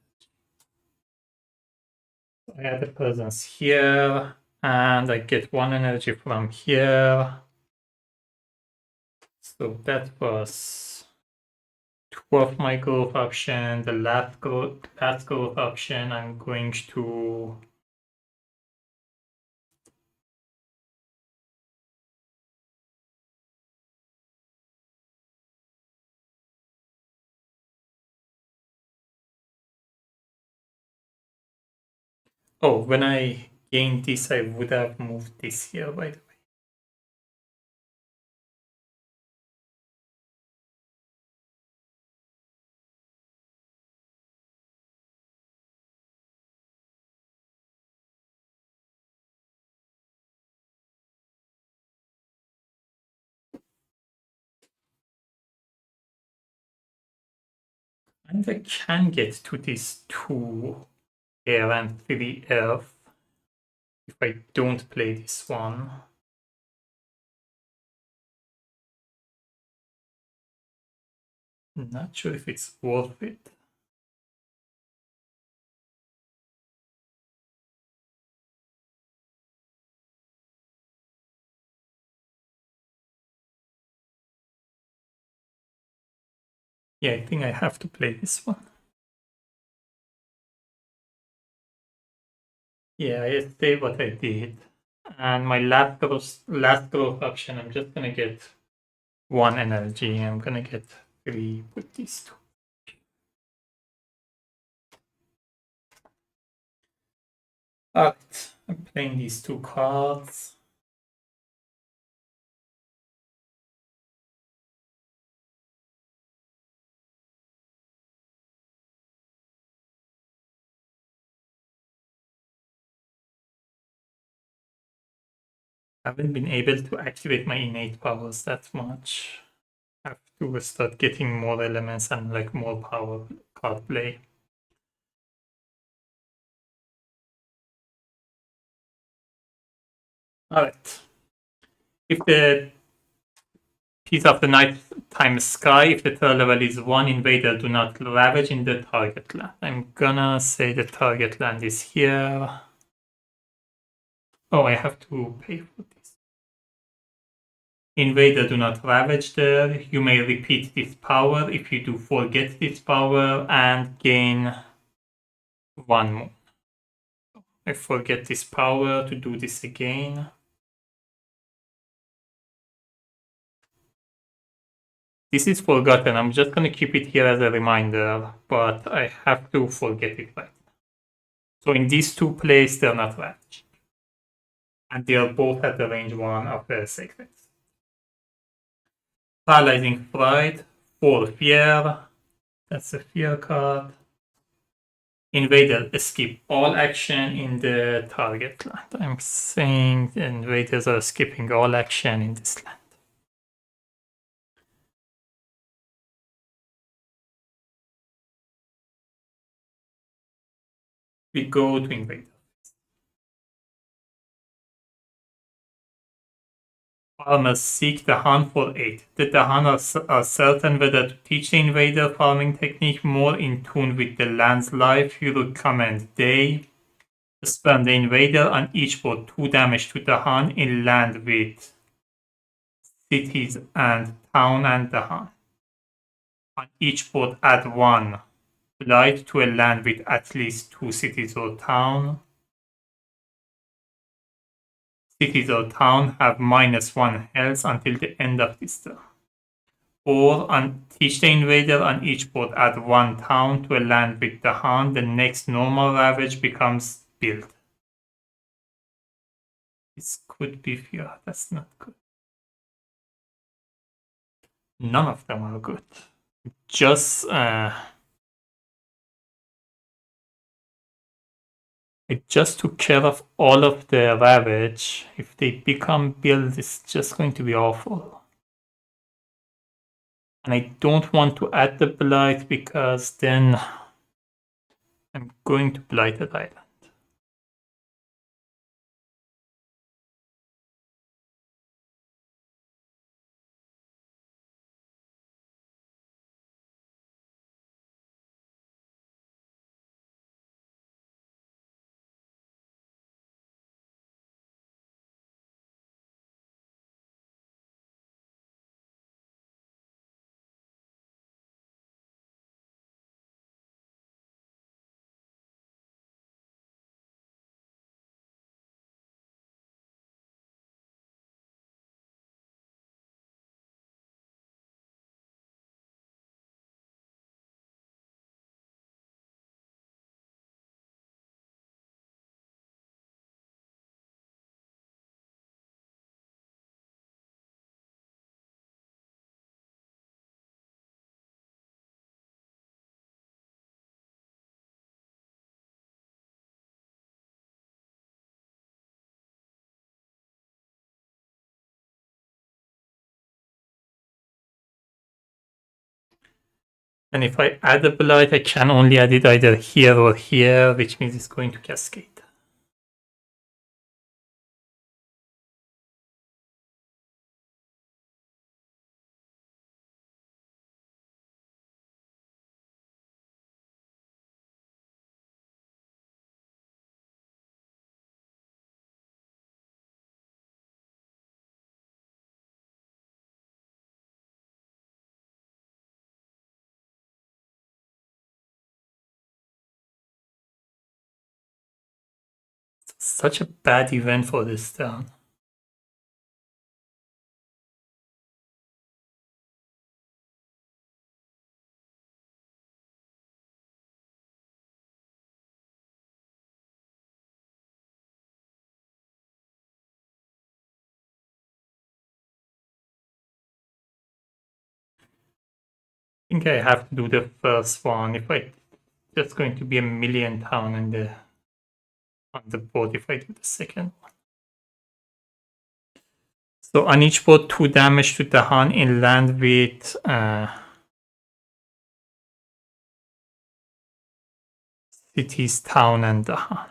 I add a presence here, and I get 1 energy from here. So that was 2 of my growth option. The last growth option, I'm going to when I gained this, I would have moved this here, by the way. And I can get to these 2 air and 3 earth if I don't play this one. Not sure if it's worth it. Yeah, I think I have to play this one. Yeah, I say what I did. And my last growth option, I'm just gonna get 1 energy. I'm gonna get 3 with these 2. Alright, I'm playing these 2 cards. I haven't been able to activate my innate powers that much. I have to start getting more elements and like more power card play. Alright. If the piece of the nighttime sky, if the third level is 1, invader do not ravage in the target land. I'm gonna say the target land is here. Oh, I have to pay for this. Invader do not ravage there. You may repeat this power if you do forget this power and gain 1 more. I forget this power to do this again. This is forgotten. I'm just going to keep it here as a reminder, but I have to forget it right now. So in these 2 plays, they're not ravaged. And they are both at the range 1 of the sacred. Paralyzing Fright, 4 fear. That's a fear card. Invader skip all action in the target land. I'm saying the invaders are skipping all action in this land. We go to invader. Farmers seek the Dahan for aid. The Dahan are certain whether to teach the invader farming technique more in tune with the land's life. You recommend they spam the invader on each board 2 damage to Dahan in land with cities and town and Dahan. On each board add 1 blight to a land with at least 2 cities or town. Cities or town have -1 health until the end of this turn. Or teach the invader on each board add 1 town to a land with Dahan. The next normal ravage becomes built. This could be fear. That's not good. None of them are good. Just it just took care of all of the ravage. If they become built, it's just going to be awful. And I don't want to add the blight because then I'm going to blight that island. And if I add a blight, I can only add it either here or here, which means it's going to cascade. Such a bad event for this town. I think I have to do the first one. If I That's going to be a million town on the board if I do the second one. So on each board, 2 damage to the Han in land with cities, town, and the Han.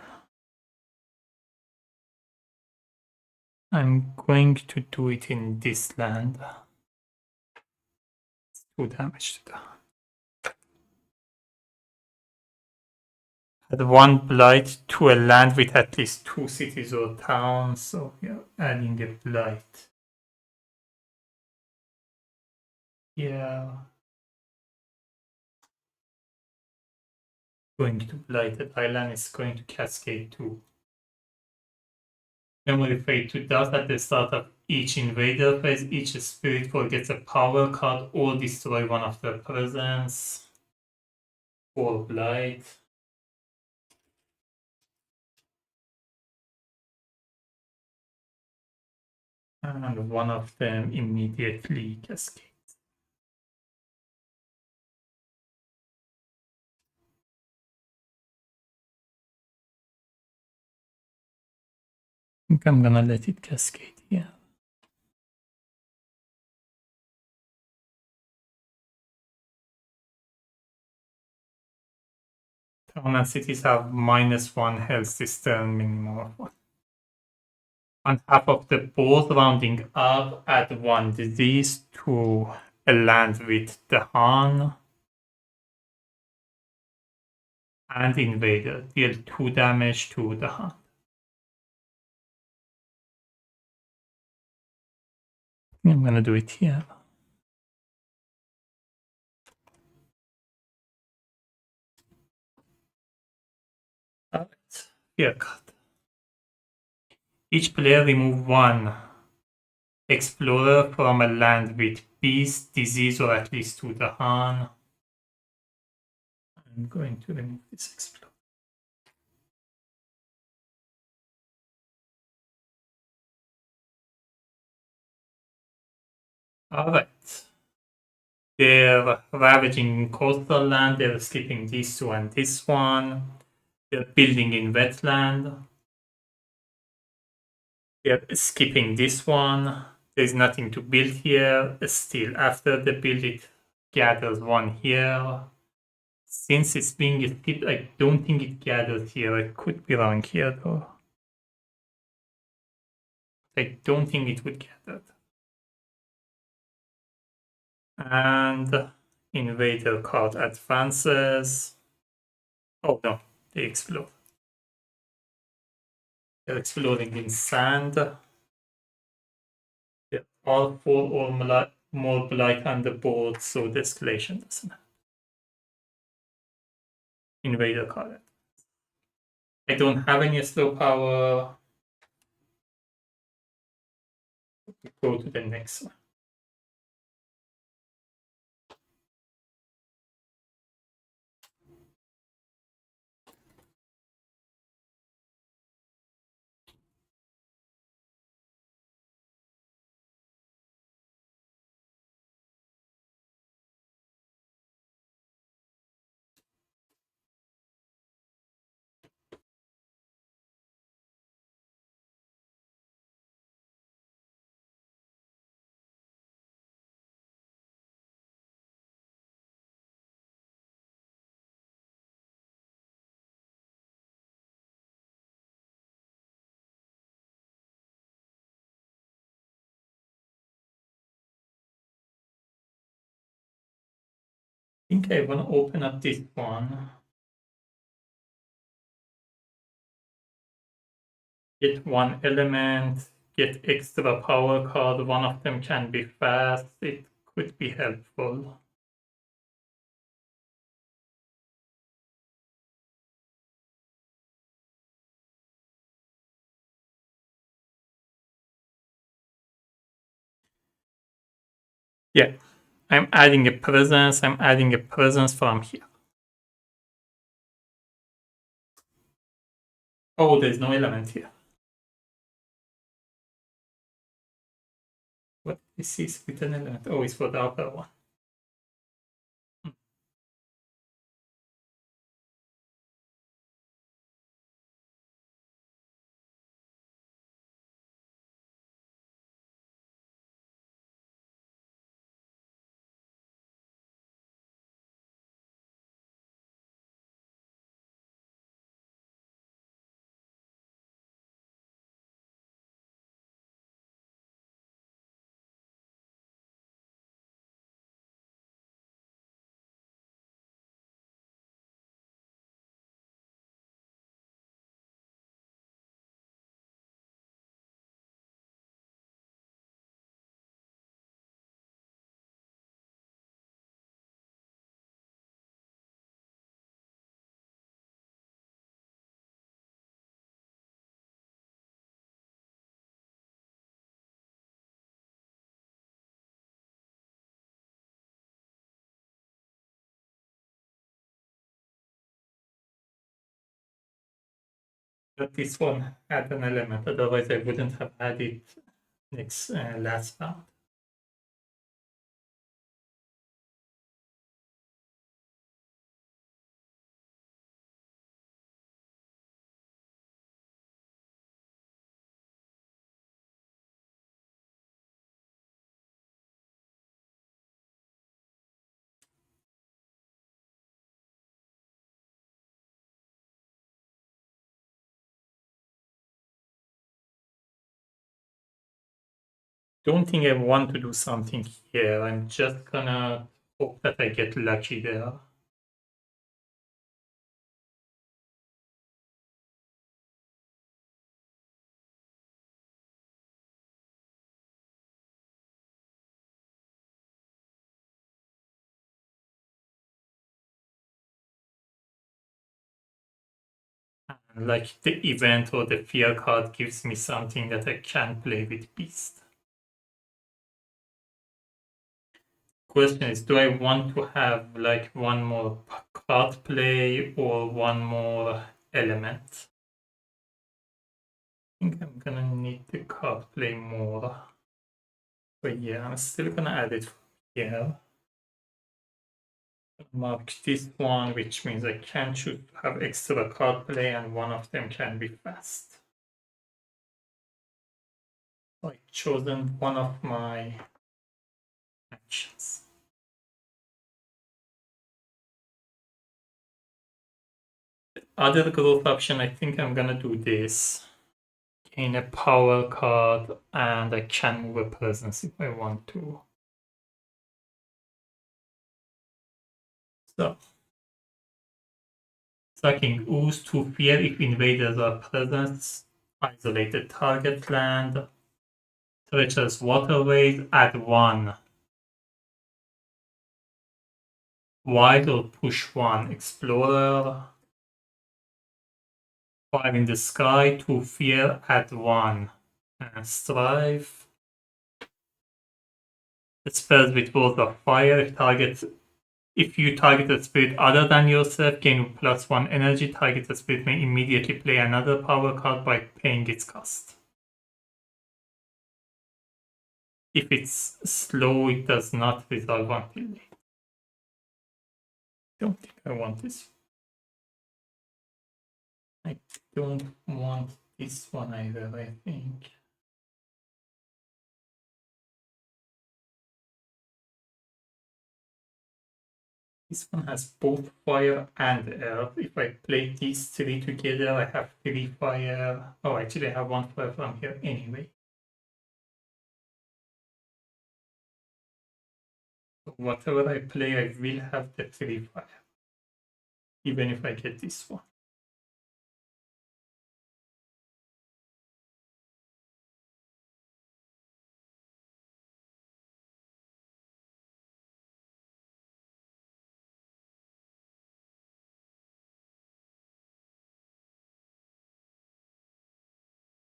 I'm going to do it in this land. 2 damage to the Han. Add 1 blight to a land with at least 2 cities or towns. So yeah, adding a blight. Yeah. Going to blight that island is going to cascade too. Memory Fade 2 does at the start of each invader phase, each spirit forgets a power card or destroy one of their presence. 4 blight. And one of them immediately cascades. I think I'm gonna let it cascade here. Town and cities have -1 health this turn, minimum of 1. On half of the board, rounding up, add 1 disease to a land with the Han and invader. Deal 2 damage to the Han. I'm gonna do it here. Alright, here cut. Each player remove 1 explorer from a land with beast, disease, or at least 2 the Han. I'm going to remove this explorer. Alright. They're ravaging coastal land, they're skipping these 2 and this one. They're building in wetland. They're skipping this one. There's nothing to build here. Still, after the build, it gathers 1 here. Since it's being skipped, I don't think it gathers here. I could be wrong here, though. I don't think it would gather. And invader card advances. Oh no, they explode. They're exploding in sand. They're all 4 or more blight on the board, so the escalation doesn't happen. Invader card. I don't have any slow power. Go to the next one. think I want to open up this one. Get one element, get extra power card. One of them can be fast. It could be helpful. Yeah, I'm adding a presence. I'm adding a presence from here. Oh, there's no element here. What is this with an element? Oh, it's for the upper one. But this one had an element, otherwise I wouldn't have had it next last round. Don't think I want to do something here. I'm just gonna hope that I get lucky there. And like the event or the fear card gives me something that I can play with Beast. Question is, do I want to have like one more card play or one more element? I think I'm gonna need the card play more. But yeah, I'm still gonna add it here. Mark this one, which means I can choose to have extra card play and one of them can be fast. I've chosen one of my actions. The other growth option, I think I'm gonna do this. Gain a power card and I can move a presence if I want to. So, sucking ooze to fear if invaders are present, isolated target land, treacherous waterways, add 1. Wild or push 1, explorer, fire in the sky, to fear, add 1, strive. The spells with words of fire, if you target a spirit other than yourself, gain +1 energy. Targeted spirit may immediately play another power card by paying its cost. If it's slow, it does not resolve until late. Don't think I want this. I don't want this one either, I think. This one has both fire and earth. If I play these 3 together, I have 3 fire. Oh, actually, I have 1 fire from here anyway. So whatever I play, I will have the 3-5, even if I get this one.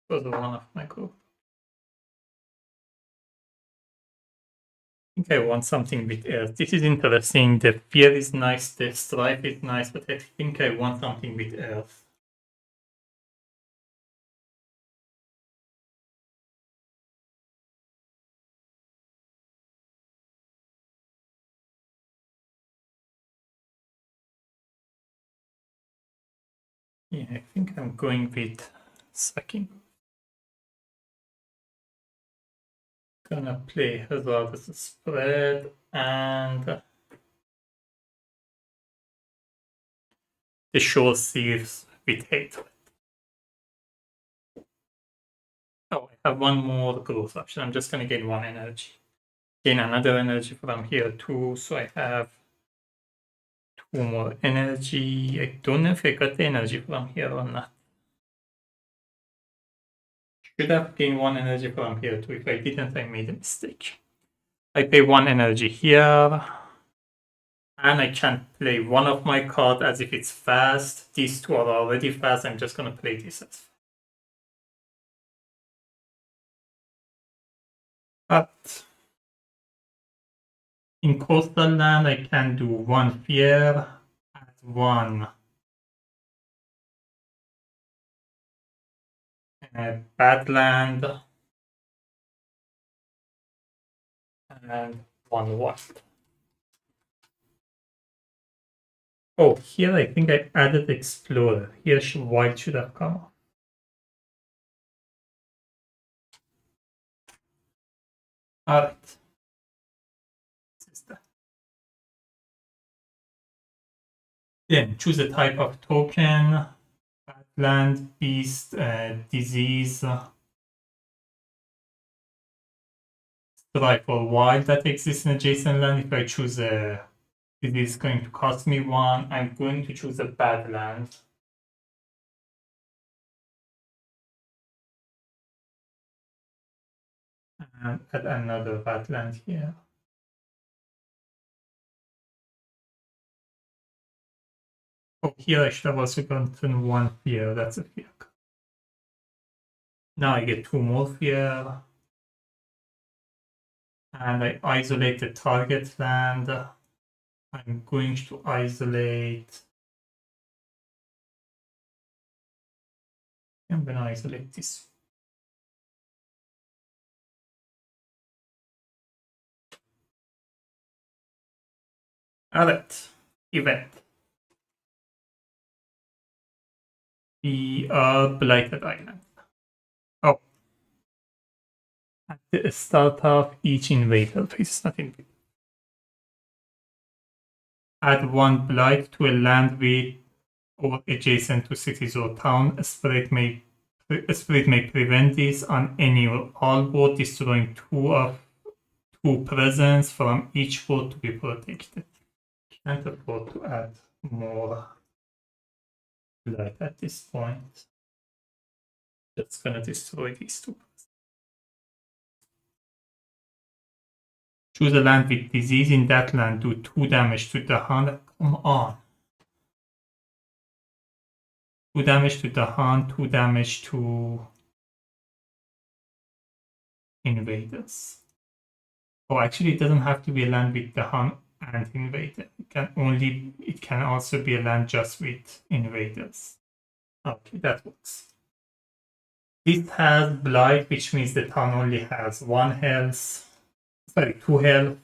Was one of my group. I think I want something with Earth. This is interesting. The Fear is nice, the Strife is nice, but I think I want something with Earth. Yeah, I think I'm going with Sucking. Gonna play Hazard as a spread and the Shore Thieves with Hatred. Oh, I have one more growth option. I'm just gonna gain 1 energy. Gain another energy from here too, so I have 2 more energy. I don't know if I got the energy from here or not. Should have gained 1 energy from here too. If I didn't, I made a mistake. I pay 1 energy here. And I can play one of my cards as if it's fast. These 2 are already fast. I'm just gonna play this as fast. But in coastal land, I can do 1 fear, add 1 badland, and 1 white. Oh, here I think I added Explorer. Here white should have come off. Alright. This is that. Then choose a type of token. Badland, beast, disease, strike or wild that exists in adjacent land. If I choose a disease, is going to cost me 1. I'm going to choose a badland. And add another badland here. Oh, here I should have also gotten 1 fear. That's a fear. Now I get 2 more fear. And I isolate the target land. I'm going to isolate. I'm going to isolate this. Alright, event. We are Blighted Island. Oh. At the start of each invader phase, nothing. Add 1 blight to a land with or adjacent to cities or town. A spirit may prevent this on any or all board, destroying 2 presence from each board to be protected. Can't afford to add more blight at this point. That's gonna destroy these 2. Choose a land with disease. In that land, do 2 damage to the hunt. Come on. 2 damage to the hunt, 2 damage to invaders. Oh, actually, it doesn't have to be a land with the hunt and invader. It can also be a land just with invaders. Okay, that works. This has blight, which means the town only has 1 health. Sorry, 2 health.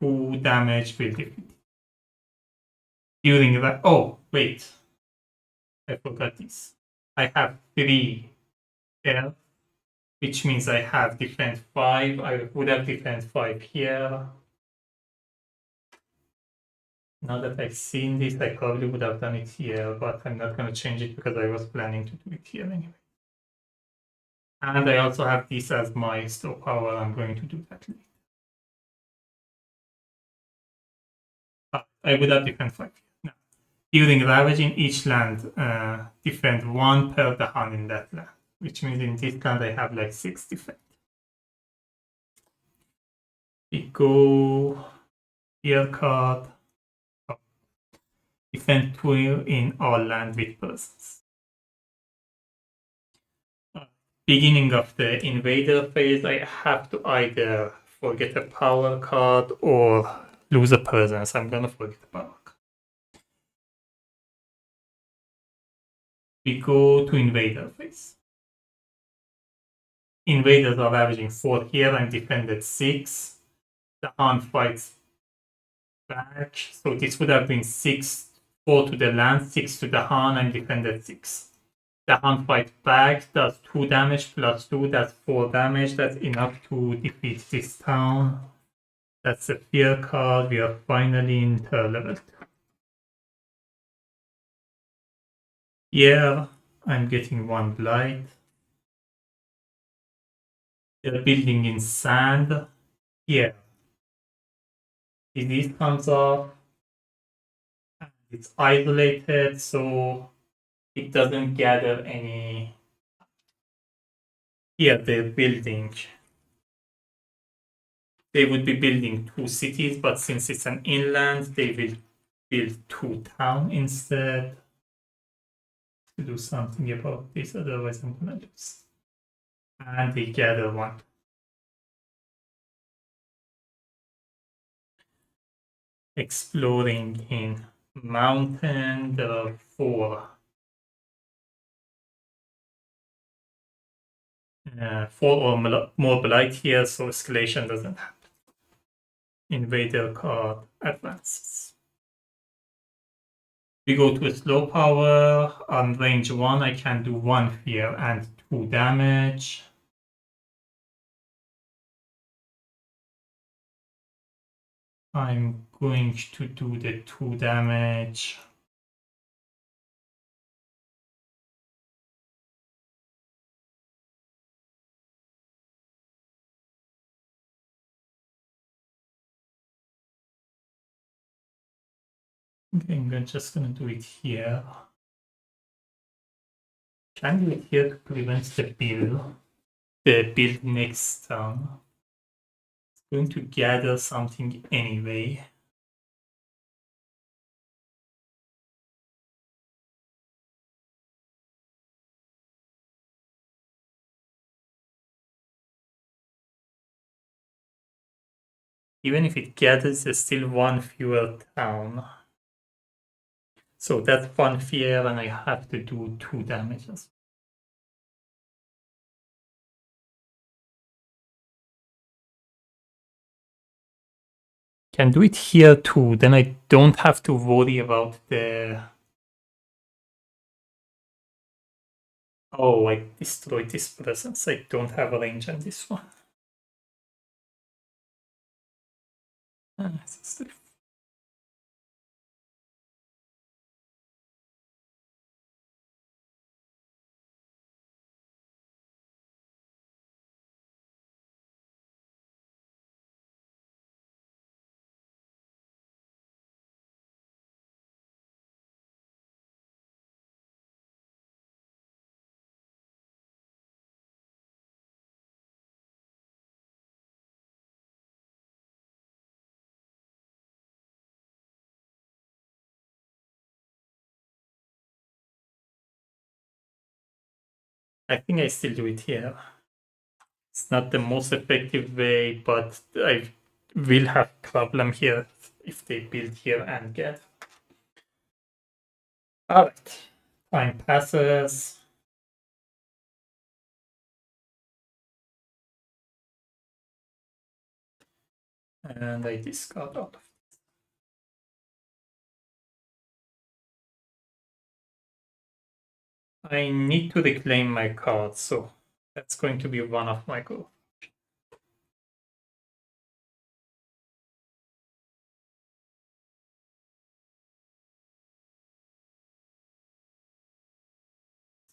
2 damage will defeat. During that. Oh, wait. I forgot this. I have 3 health, which means I have defense 5. I would have defense 5 here. Now that I've seen this, I probably would have done it here, but I'm not going to change it because I was planning to do it here anyway. And I also have this as my store power. I'm going to do that later. I would have defend 5. No. During ravaging, each land defend 1 per the Han in that land, which means in this land I have like 6 defend. We go here card. Defend 2 in all land with presence. Beginning of the invader phase, I have to either forget a power card or lose a presence. I'm gonna forget the power card. We go to invader phase. Invaders are averaging 4 here. I'm defended 6. The Han fights back. So this would have been 6, 4 to the land, 6 to the Han. I'm defended 6. The Han fights back, does 2 damage plus 2, that's 4 damage. That's enough to defeat this town. That's a fear card. We are finally into level 2. Here, I'm getting 1 blight. They're building in sand. Here, disease comes off. It's isolated, so it doesn't gather any. Here, they're building. They would be building 2 cities, but since it's an inland, they will build 2 towns instead. To do something about this, otherwise I'm gonna lose. And they gather 1. Exploring in mountain, there are 4. 4 or more blight here, so escalation doesn't happen. Invader card advances. We go to a slow power. On range 1, I can do 1 fear and 2 damage. I'm going to do the 2 damage. Okay, I'm just gonna do it here. Can do it here to prevent the build next turn. It's going to gather something anyway. Even if it gathers, there's still 1 fewer town. So that's 1 fear, and I have to do 2 damages. Can do it here too, then I don't have to worry about the... Oh, I destroyed this presence. I don't have a range on this one. I think I still do it here. It's not the most effective way, but I will have problem here if they build here and get. Alright, time passes. And I discard all of it. I need to reclaim my card, so that's going to be one of my goals.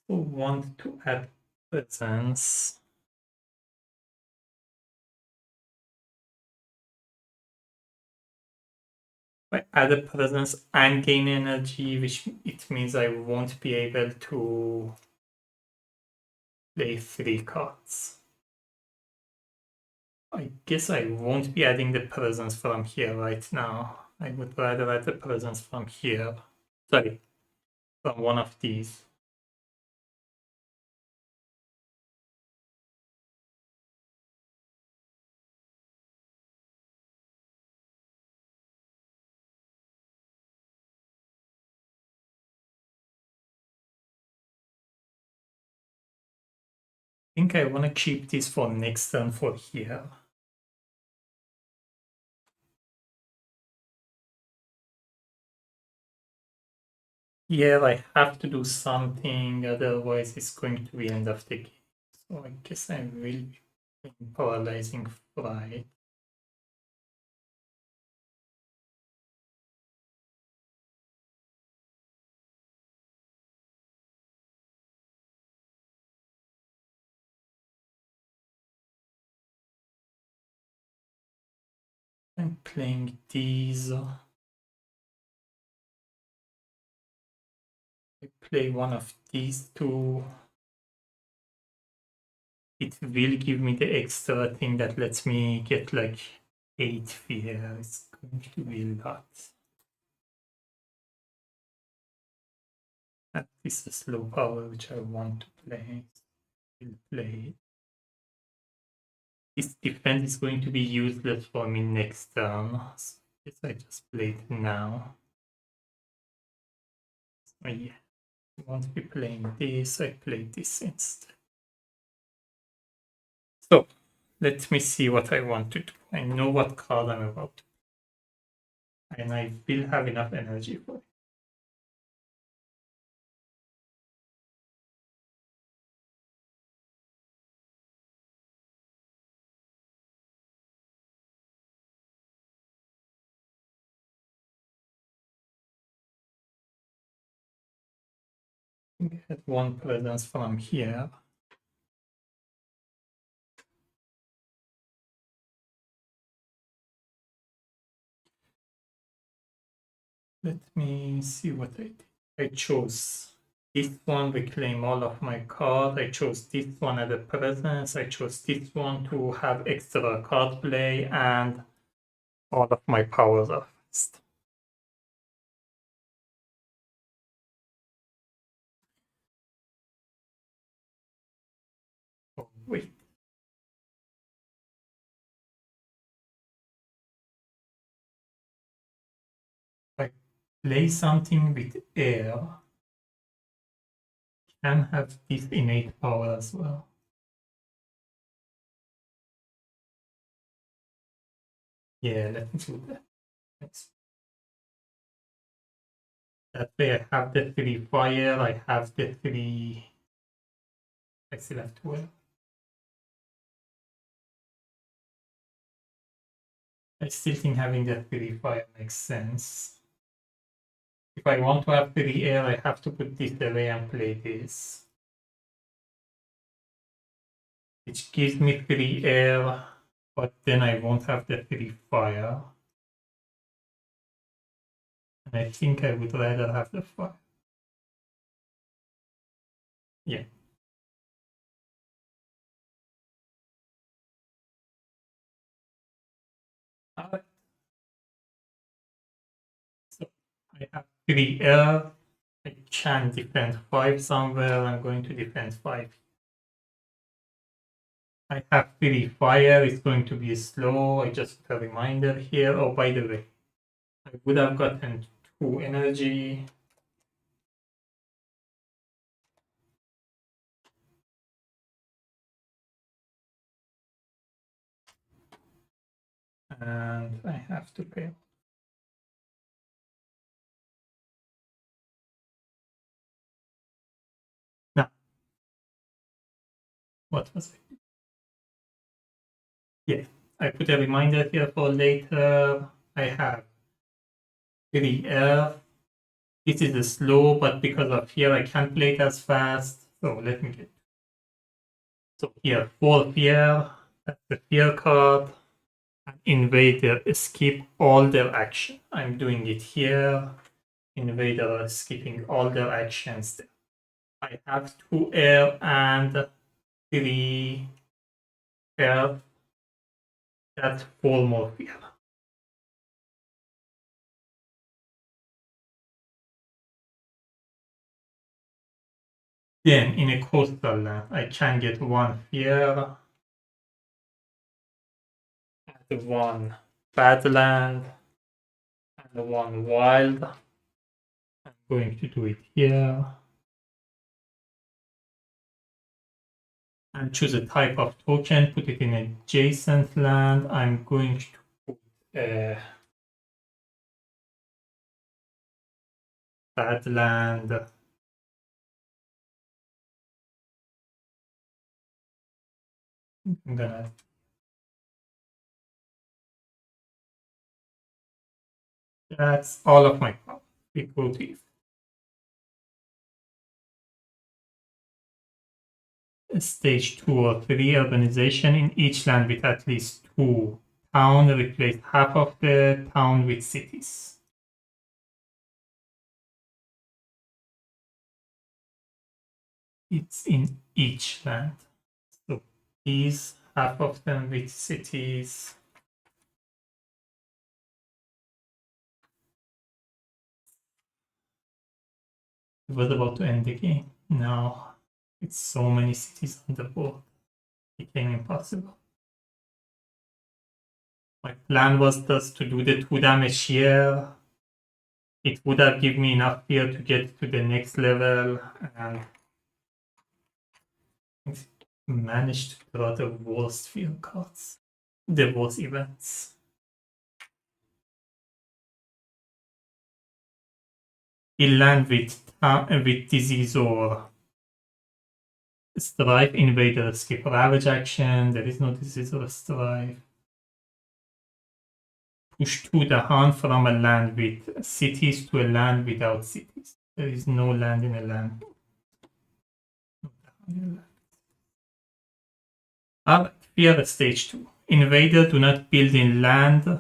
So want to add presence. I add a presence and gain energy, which it means I won't be able to play 3 cards. I guess I won't be adding the presence from here right now. I would rather add the presence from here. Sorry, from one of these. I think I want to keep this for next turn for here. Yeah, I have to do something, otherwise it's going to be end of the game. So I guess I will be playing Paralyzing Fright. I'm playing these. I play one of these two. It will give me the extra thing that lets me get like 8 fear. It's going to be a lot. And this is low power, which I want to play. Will play. This defense is going to be useless for me next turn. So I guess I just play it now. So yeah, I won't be playing this. I play this instead. So let me see what I want to do. I know what card I'm about to play. And I will have enough energy for it. Get one presence from here. Let me see what I did. I chose this one, reclaim all of my cards. I chose this one as a presence. I chose this one to have extra card play, and all of my powers are fixed. Oh, wait. If I play something with air, can have this innate power as well. Yeah, let me do that. Thanks. That way I have the 3 fire, I have the 3... I still have 12. I still think having that 3 fire makes sense. If I want to have 3 air, I have to put this away and play this. Which gives me 3 air, but then I won't have the 3 fire. And I think I would rather have the fire. Yeah. Alright. So I have 3 air. I can defend 5 somewhere. I'm going to defend 5. I have 3 fire. It's going to be slow. I just put a reminder here. Oh, by the way, I would have gotten 2 energy. And I have to pay. Now, what was it? Yeah, I put a reminder here for later. I have 3 F. This is a slow, but because of here, I can't play it as fast. So let me get. So here, 4 fear. That's the fear card. And invader skip all their action. I'm doing it here. Invader are skipping all their actions there. I have 2 air and 3 air. That's 4 more fear. Then in a coastal land, I can get 1 fear and 1 badland and 1 wild. I'm going to do it here. And choose a type of token, put it in adjacent land. I'm going to put a badland. I'm gonna that's all of my power. Equal to it. Stage 2 or 3 urbanization in each land with at least 2 towns. Replace half of the town with cities. It's in each land. So these half of them with cities. It was about to end the game. No, it's so many cities on the board. It became impossible. My plan was just to do the 2 damage here. It would have given me enough fear to get to the next level and managed to draw the worst field cards. The worst events. He land with disease or strife, invader, skip ravage action. There is no disease or strife. Push to the hunt from a land with cities to a land without cities. There is no land in a land. Alright, fear stage 2. Invader do not build in land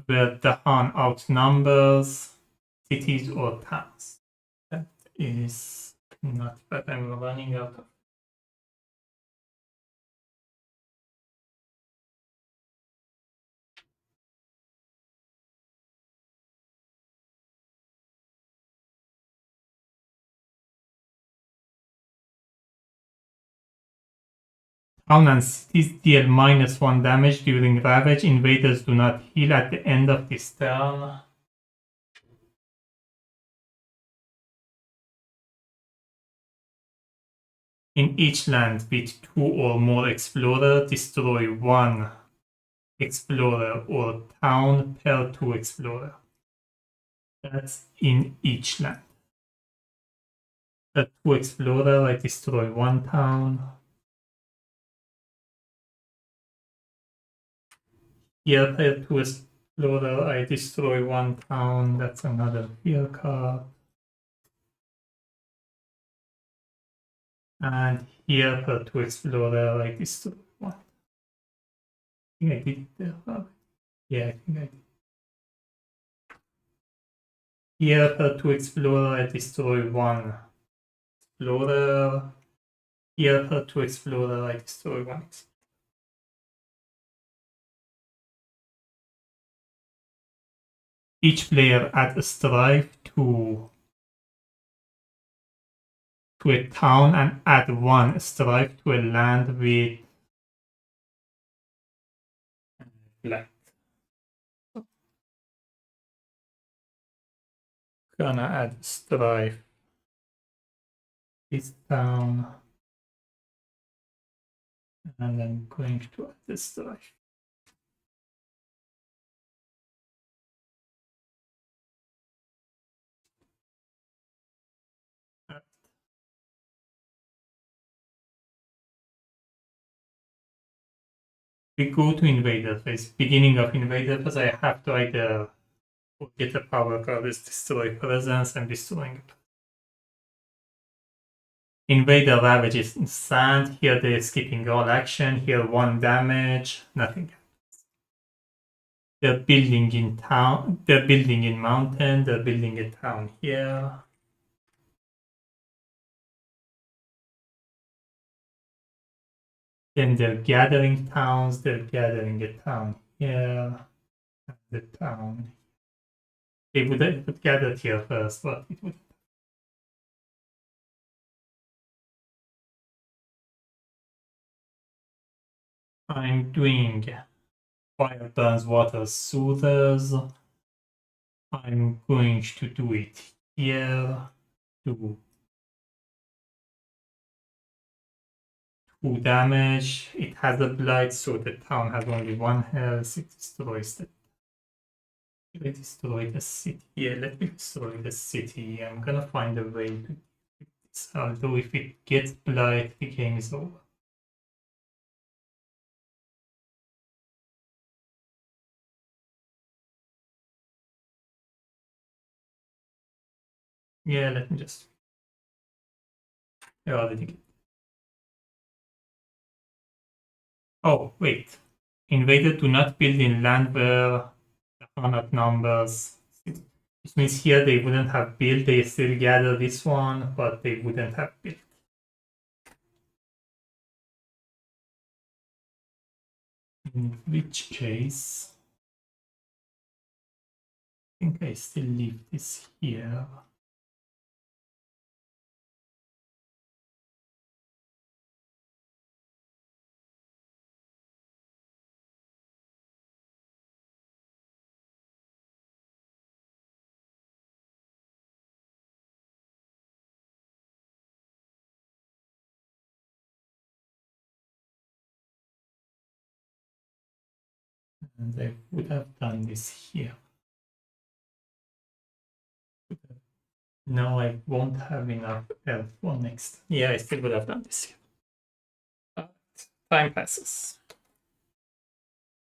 where the Han outnumbers cities or towns. That is not bad. I'm running out of. Town and cities deal -1 damage during Ravage. Invaders do not heal at the end of this turn. In each land with 2 or more explorer, destroy 1 explorer or town per 2 explorer. That's in each land. Per 2 explorer, I destroy 1 town. Here per 2 explorer, I destroy 1 town. That's another field card. And here per 2 explorer, I destroy 1. I think I did it there. Yeah, I think I did. Here per 2 explorer, I destroy 1 explorer. Here per 2 explorer, I destroy 1 explorer. Each player adds a strife to a town and add 1 strife to a land with black. Gonna add strife. This town. And I'm going to add this strife. We go to invader phase. Beginning of invader phase, I have to either get a power card, is destroy presence, and destroying it. Invader Ravage is sand. Here they're skipping all action. Here 1 damage. Nothing. They're building in town, they're building in mountain, they're building a town here. Then they're gathering towns, they're gathering a town here, and the town. They would have gathered here first, but it would. I'm doing fire burns water soothers. I'm going to do it here to 2 damage. It has a blight, so the town has only 1 health. It destroys the. Should I destroy the city? Yeah, let me destroy the city. I'm gonna find a way to do this. Although if it gets blight, the game is over. Yeah, let me just. I already get. Oh, wait. Invaders do not build in land where there are not numbers. Which means here they wouldn't have built. They still gather this one, but they wouldn't have built. In which case, I think I still leave this here. And I would have done this here. No, I won't have enough health for next. Yeah, I still would have done this here. But time passes.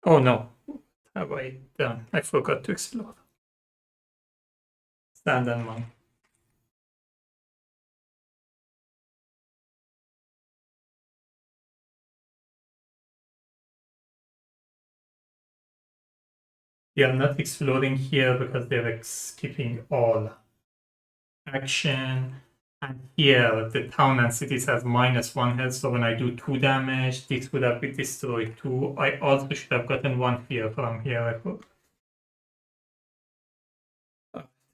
Oh no, have I done? I forgot to explore. Standard one. Yeah, I'm not exploring here because they're skipping all action. And here, the town and cities has -1 health, so when I do 2 damage, this would have been destroyed too. I also should have gotten 1 fear from here, I thought.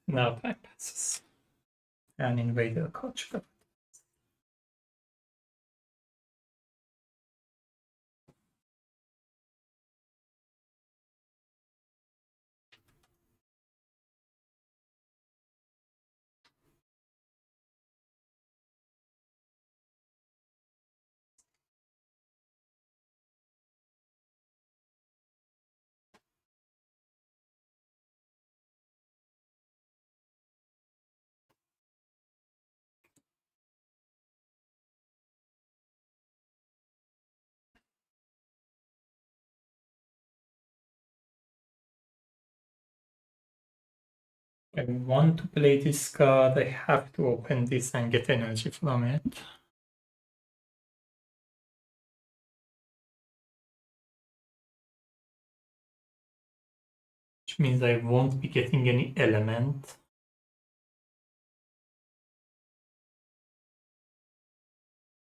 Now time passes. An invader coach. I want to play this card, I have to open this and get energy from it. Which means I won't be getting any element.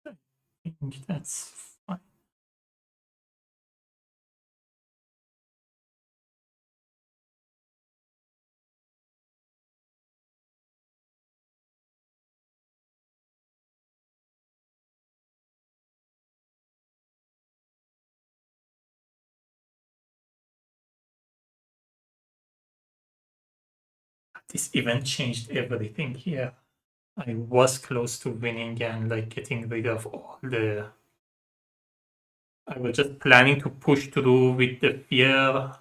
I think that's fine. This event changed everything here. I was close to winning and like getting rid of all the. I was just planning to push through with the fear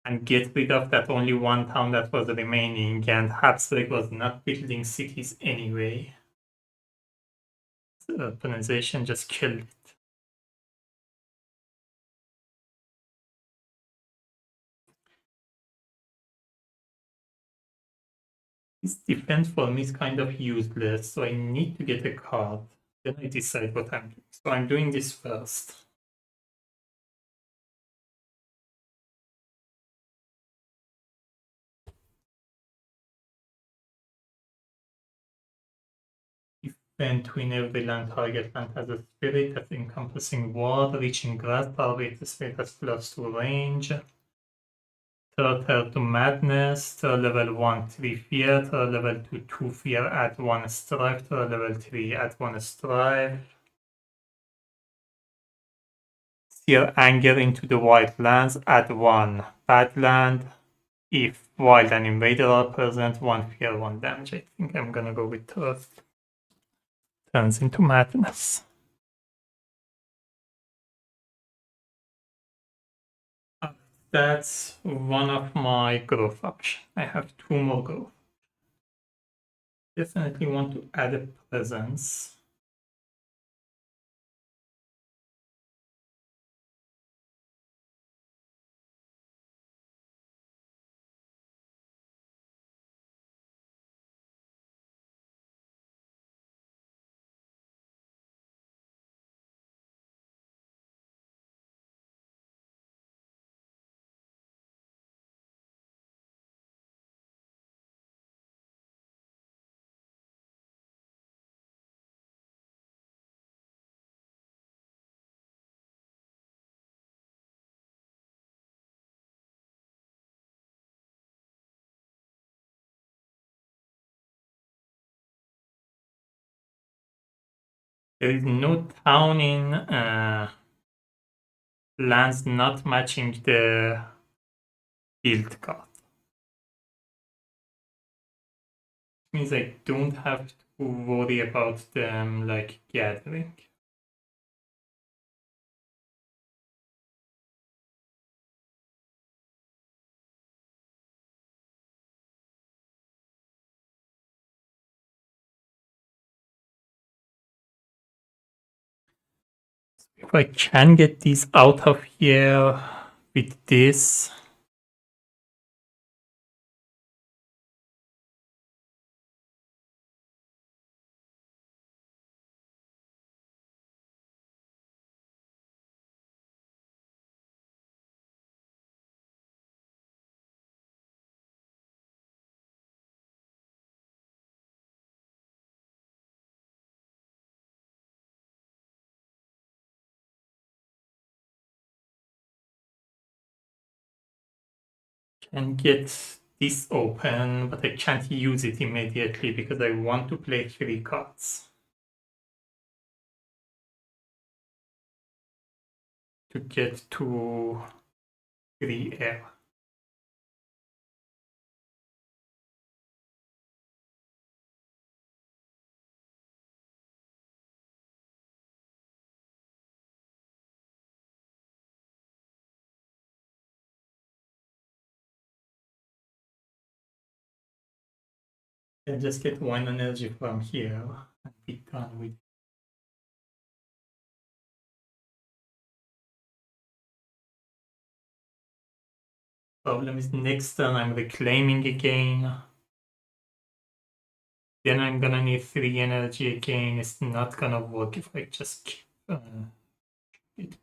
and get rid of that only 1 town that was remaining, and Habsburg was not building cities anyway. The urbanization just killed it. This defense for me is kind of useless, so I need to get a card. Then I decide what I'm doing. So I'm doing this first. Then twin every land target land has a spirit that's encompassing ward, reaching grass, target the spirit has +2 range. Turn to madness, turn level 1 3 fear, turn level 2 2 fear, add 1 strife, turn level 3 add 1 strife. Steer anger into the wild lands, add 1 bad land. If wild and invader are present, 1 fear, 1 damage. I think I'm gonna go with Thirst. Turns into madness. That's one of my growth options. I have 2 more growth. Definitely want to add a presence. There is no town in lands not matching the build card. Means I don't have to worry about them like gathering. If I can get these out of here with this. Can get this open, but I can't use it immediately because I want to play 3 cards. To get to 3 air. And just get 1 energy from here and be done with it. Problem is next turn I'm reclaiming again. Then I'm gonna need 3 energy again. It's not gonna work if I just keep it.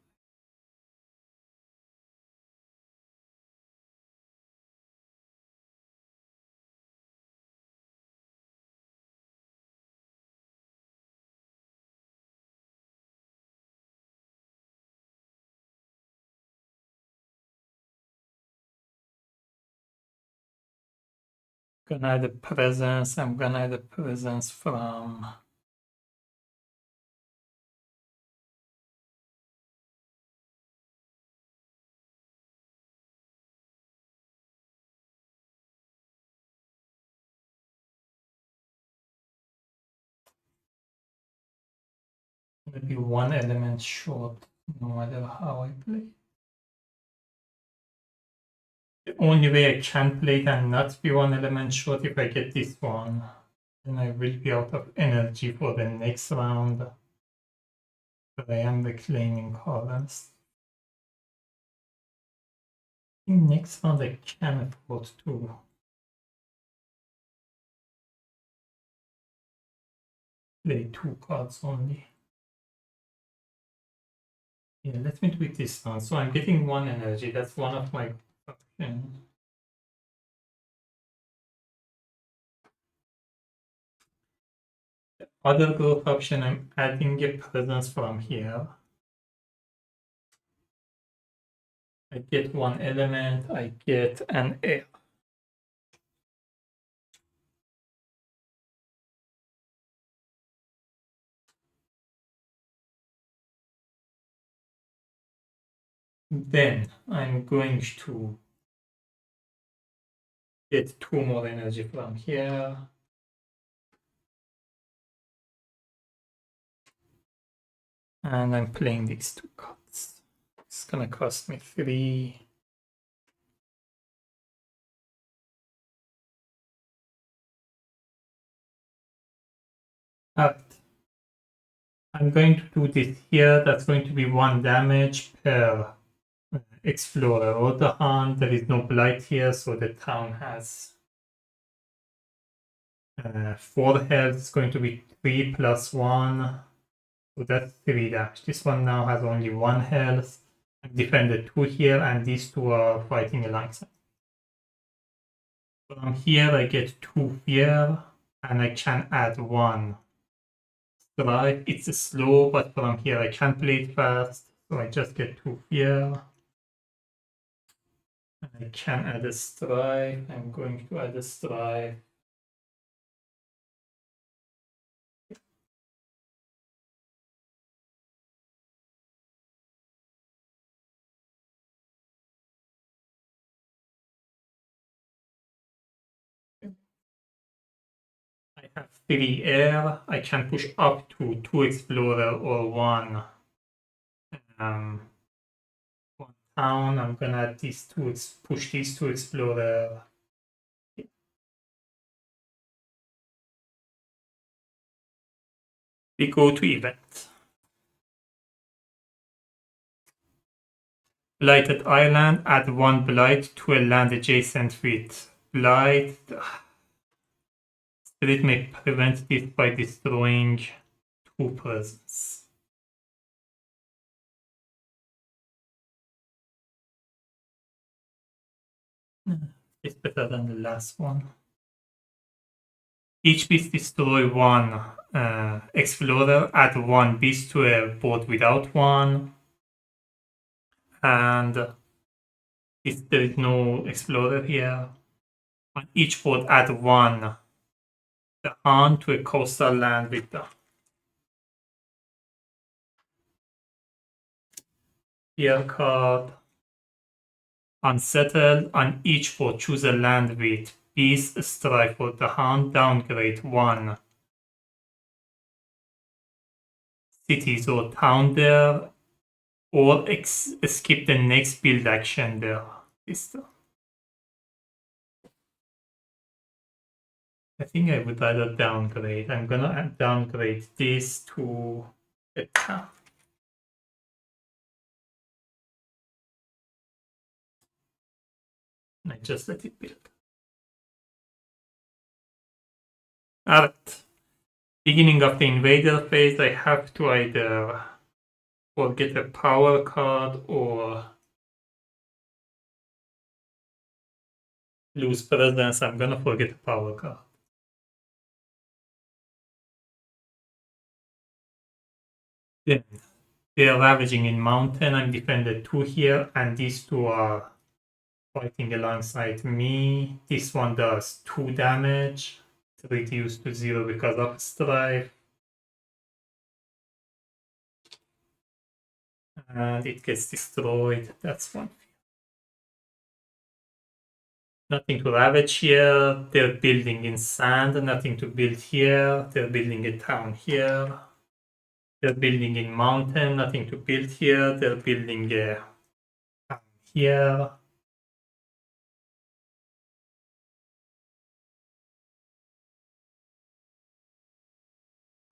Gonna add a presence. I'm gonna add a presence from maybe 1 element short, no matter how I play. The only way I can play it and not be 1 element short if I get this one. Then I will be out of energy for the next round. But I am reclaiming columns. Next round I can afford to play 2 cards only. Yeah, let me do it this round. So I'm getting 1 energy. That's one of my options. other growth option, I'm adding a presence from here. I get one element, I get an air. Then I'm going to get 2 more energy from here. And I'm playing these 2 cards. It's gonna cost me 3. Alright. I'm going to do this here. That's going to be 1 damage per Explorer or the Hunt. There is no blight here, so the town has 4 health. It's going to be 3 plus 1. So that's 3 damage. This one now has only 1 health. I've defended 2 here, and these 2 are fighting alongside. From here, I get 2 fear, and I can add 1 strike. It's slow, but from here I can play it fast. So I just get 2 fear. And I can add a strike. I'm going to add a strike. I have 3 air. I can push up to 2 explorer or 1 town. I'm gonna add these 2, push these 2 explorer. We go to event. Blighted Island, add 1 blight to a land adjacent with blight. Spirit may prevent this by destroying 2 presence. It's better than the last one. Each beast destroy 1 explorer, add 1 beast to a board without 1. And if there is no explorer here, on each board add 1 the hunt to a coastal land with the here card. Unsettled, on each board choose a land with beast strike for the hunt, downgrade 1 cities or town there, or skip the next build action there. I think I would rather downgrade. I'm gonna downgrade this to a town. And I just let it build. Alright. Beginning of the invader phase, I have to either forget a power card or lose presence. I'm gonna forget a power card. Then they are ravaging in mountain. I'm defended 2 here, and these 2 are fighting alongside me. This one does 2 damage. It's reduced to 0 because of strife. And it gets destroyed. That's 1. Nothing to ravage here. They're building in sand. Nothing to build here. They're building a town here. They're building in mountain. Nothing to build here. They're building a town here.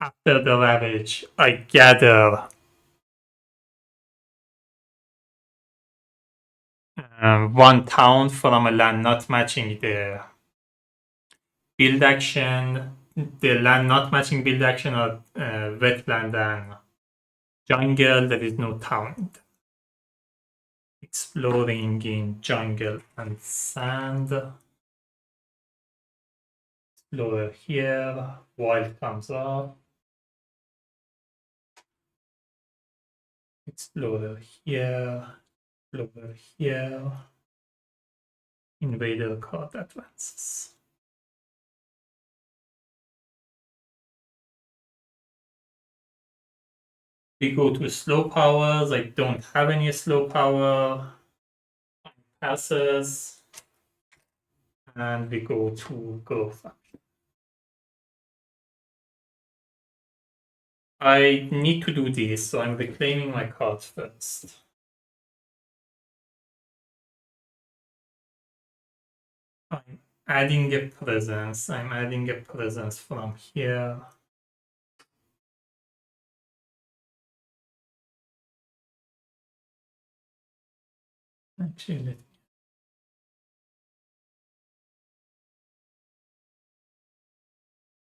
After the ravage, I gather 1 town from a land not matching the build action. The land not matching build action are wetland and jungle. There is no town. Exploring in jungle and sand. Explorer here. Wild comes up. Explorer here, Explorer here, Invader card advances. We go to slow powers. I don't have any slow power. Passes. And we go to growth. I need to do this, so I'm reclaiming my cards first. I'm adding a presence. I'm adding a presence from here. Actually,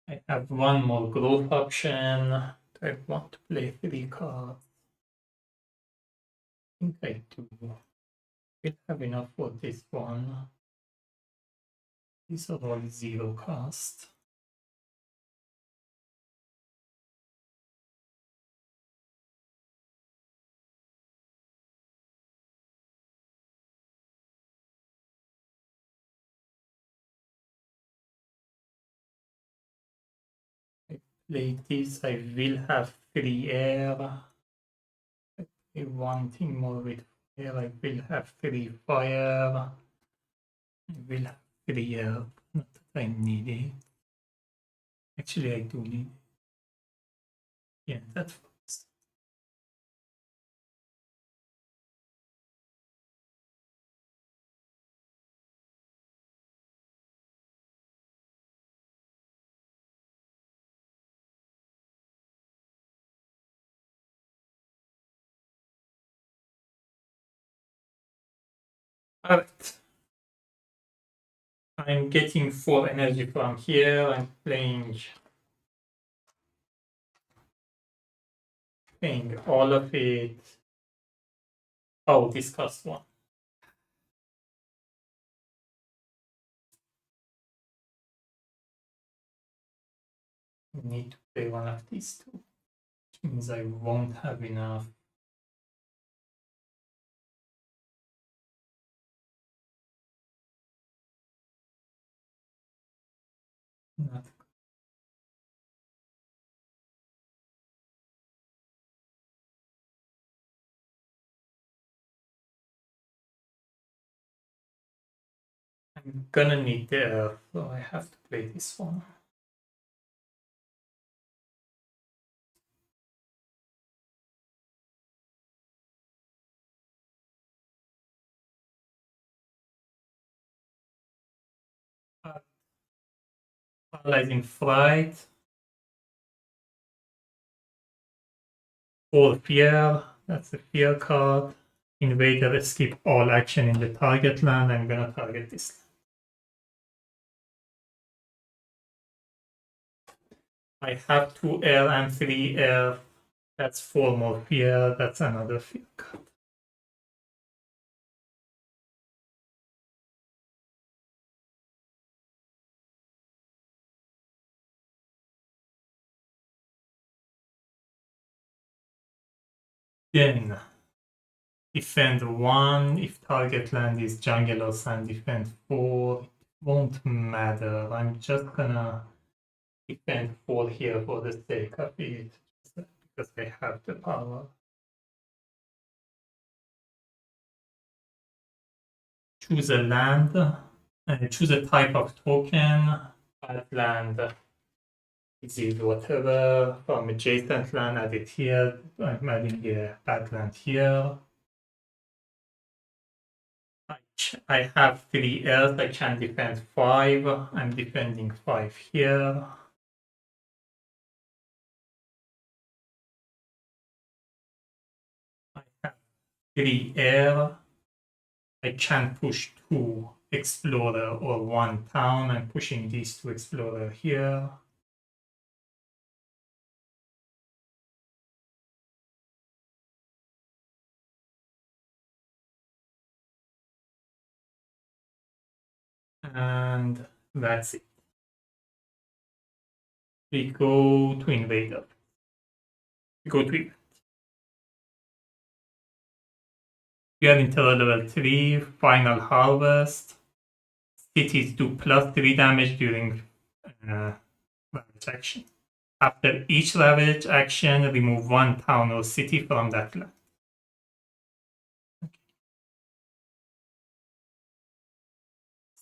I have one more growth option. Do I want to play 3 cards? I think I do. We'll have enough for this one. These are all 0 cost. I play this. I will have 3 air. I play one thing more with fire. I will have 3 fire. I will have 3 air. Not that I need it. Actually, I do need it. Yeah, that works. Alright. I'm getting 4 energy from here. I'm playing all of it. Oh, this costs 1. I need to play one of these 2, which means I won't have enough. Not I'm gonna need the earth, so I have to play this one. Paralyzing Flight. For fear, that's a fear card. Invader skip all action in the target land. I'm gonna target this land. I have 2 air and 3 air. That's 4 more fear. That's another fear card. Then defend 1. If target land is jungle or sand, defend 4. It won't matter. I'm just gonna defend 4 here for the sake of it, because I have the power. Choose a land, choose a type of token. Bad land is whatever from adjacent land, add it here. I'm adding a bad land here. I have 3 airs, I can defend 5. I'm defending 5 here. I have 3 air. I can push 2 explorer or 1 town. I'm pushing these 2 explorer here. And that's it. We go to invader. We go to We are into level 3, final harvest. Cities do +3 damage during ravage action. After each ravage action, remove 1 town or city from that land.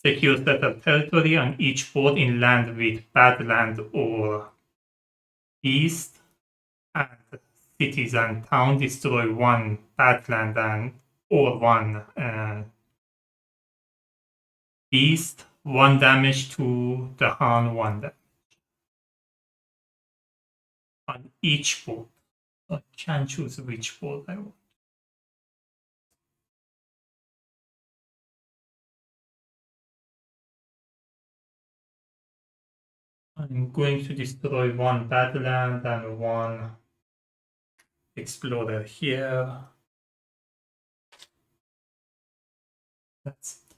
Secure settled territory on each board in land with bad land or beast, and cities and town destroy 1 bad land and or 1 beast, 1 damage to the Han, 1 damage on each board. I can choose which board I want. I'm going to destroy 1 Badland and 1 Explorer here. That's it.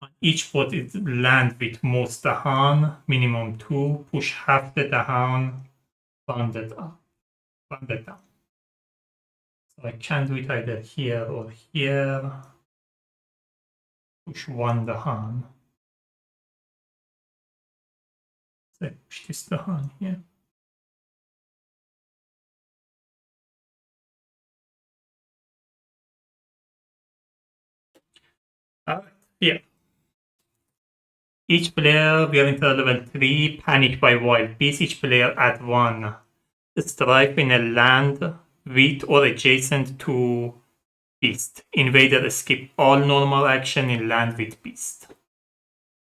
On each board is land with most Dahan, minimum 2, push half the Dahan, bounded up, bounded down. So I can do it either here or here. Push 1 Dahan. So I push this Dahan here. Yeah. Each player, we are into level 3, panic by wild beast. Each player add 1 strife in a land with or adjacent to beast. Invader skip all normal action in land with beast.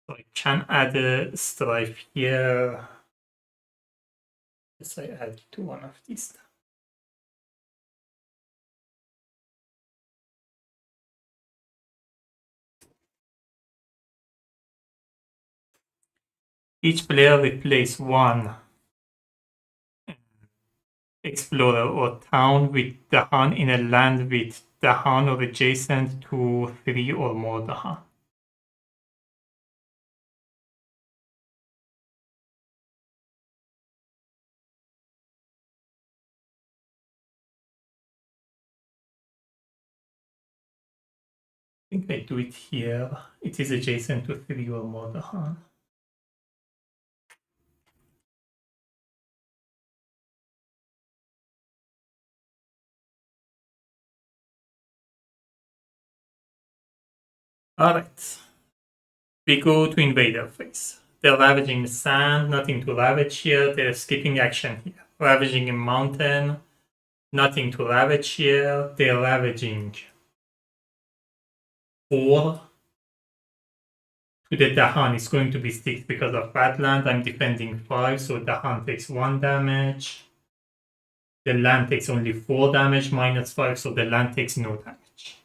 So I can add a strife here. Yes, I add to one of these. Each player replace 1 explorer or town with Dahan in a land with Dahan or adjacent to 3 or more Dahan. I think I do it here. It is adjacent to 3 or more Dahan. Alright. We go to invader phase. They're ravaging sand, nothing to ravage here. They're skipping action here. Ravaging a mountain, nothing to ravage here. They're ravaging 4 to the Dahan. It's going to be 6 because of Badland. I'm defending 5, so Dahan takes 1 damage. The land takes only 4 damage, minus 5, so the land takes no damage.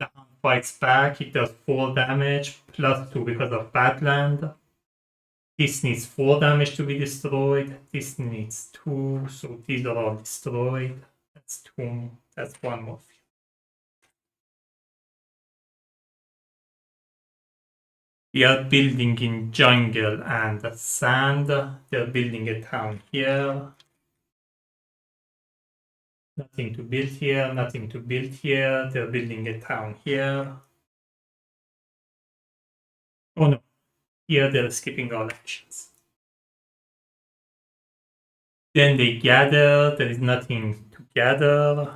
Dahan fights back, it does 4 damage, plus 2 because of Badland. This needs 4 damage to be destroyed. This needs 2, so these are all destroyed. That's 2, that's 1 more. We are building in jungle and sand. They're building a town here. Nothing to build here, nothing to build here. They're building a town here. Oh no, here they're skipping all actions. Then they gather, there is nothing to gather.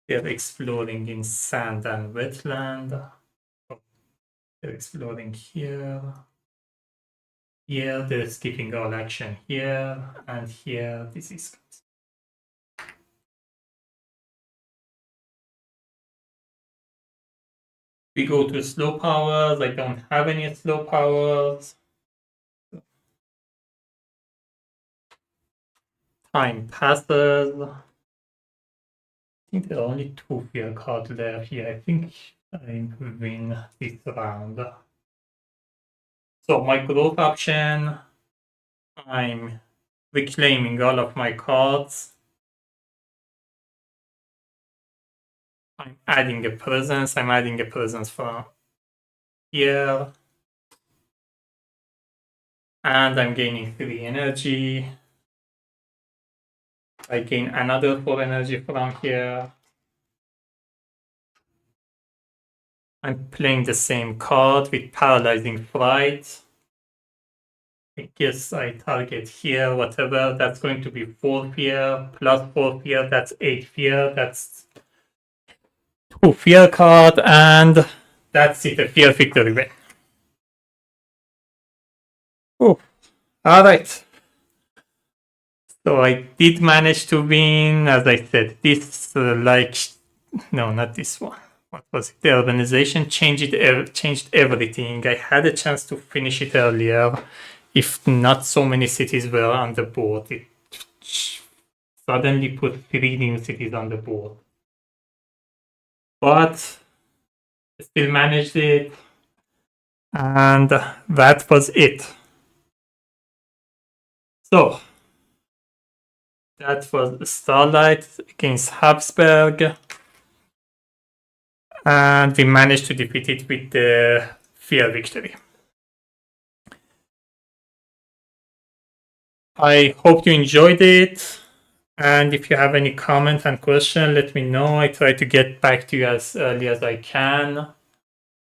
They're exploring in sand and wetland. Oh, they're exploring here. Here, they're skipping all action here, and here, this is good. We go to slow powers. I don't have any slow powers. Time passes. I think there are only 2 fear cards left here. I think I win this round. So my growth option, I'm reclaiming all of my cards. I'm adding a presence. I'm adding a presence from here. And I'm gaining 3 energy. I gain another 4 energy from here. I'm playing the same card with Paralyzing Fright. I guess I target here, whatever. That's going to be 4 fear, plus 4 fear, that's 8 fear. That's 2 fear card, and that's it, a fear victory win. Oh, alright. So I did manage to win, as I said, this no, not this one. What was it? The urbanization changed everything. I had a chance to finish it earlier. If not so many cities were on the board, it suddenly put 3 new cities on the board. But I still managed it. And that was it. So that was Starlight against Habsburg. And we managed to defeat it with the fear victory. I hope you enjoyed it. And if you have any comment and question, let me know. I try to get back to you as early as I can.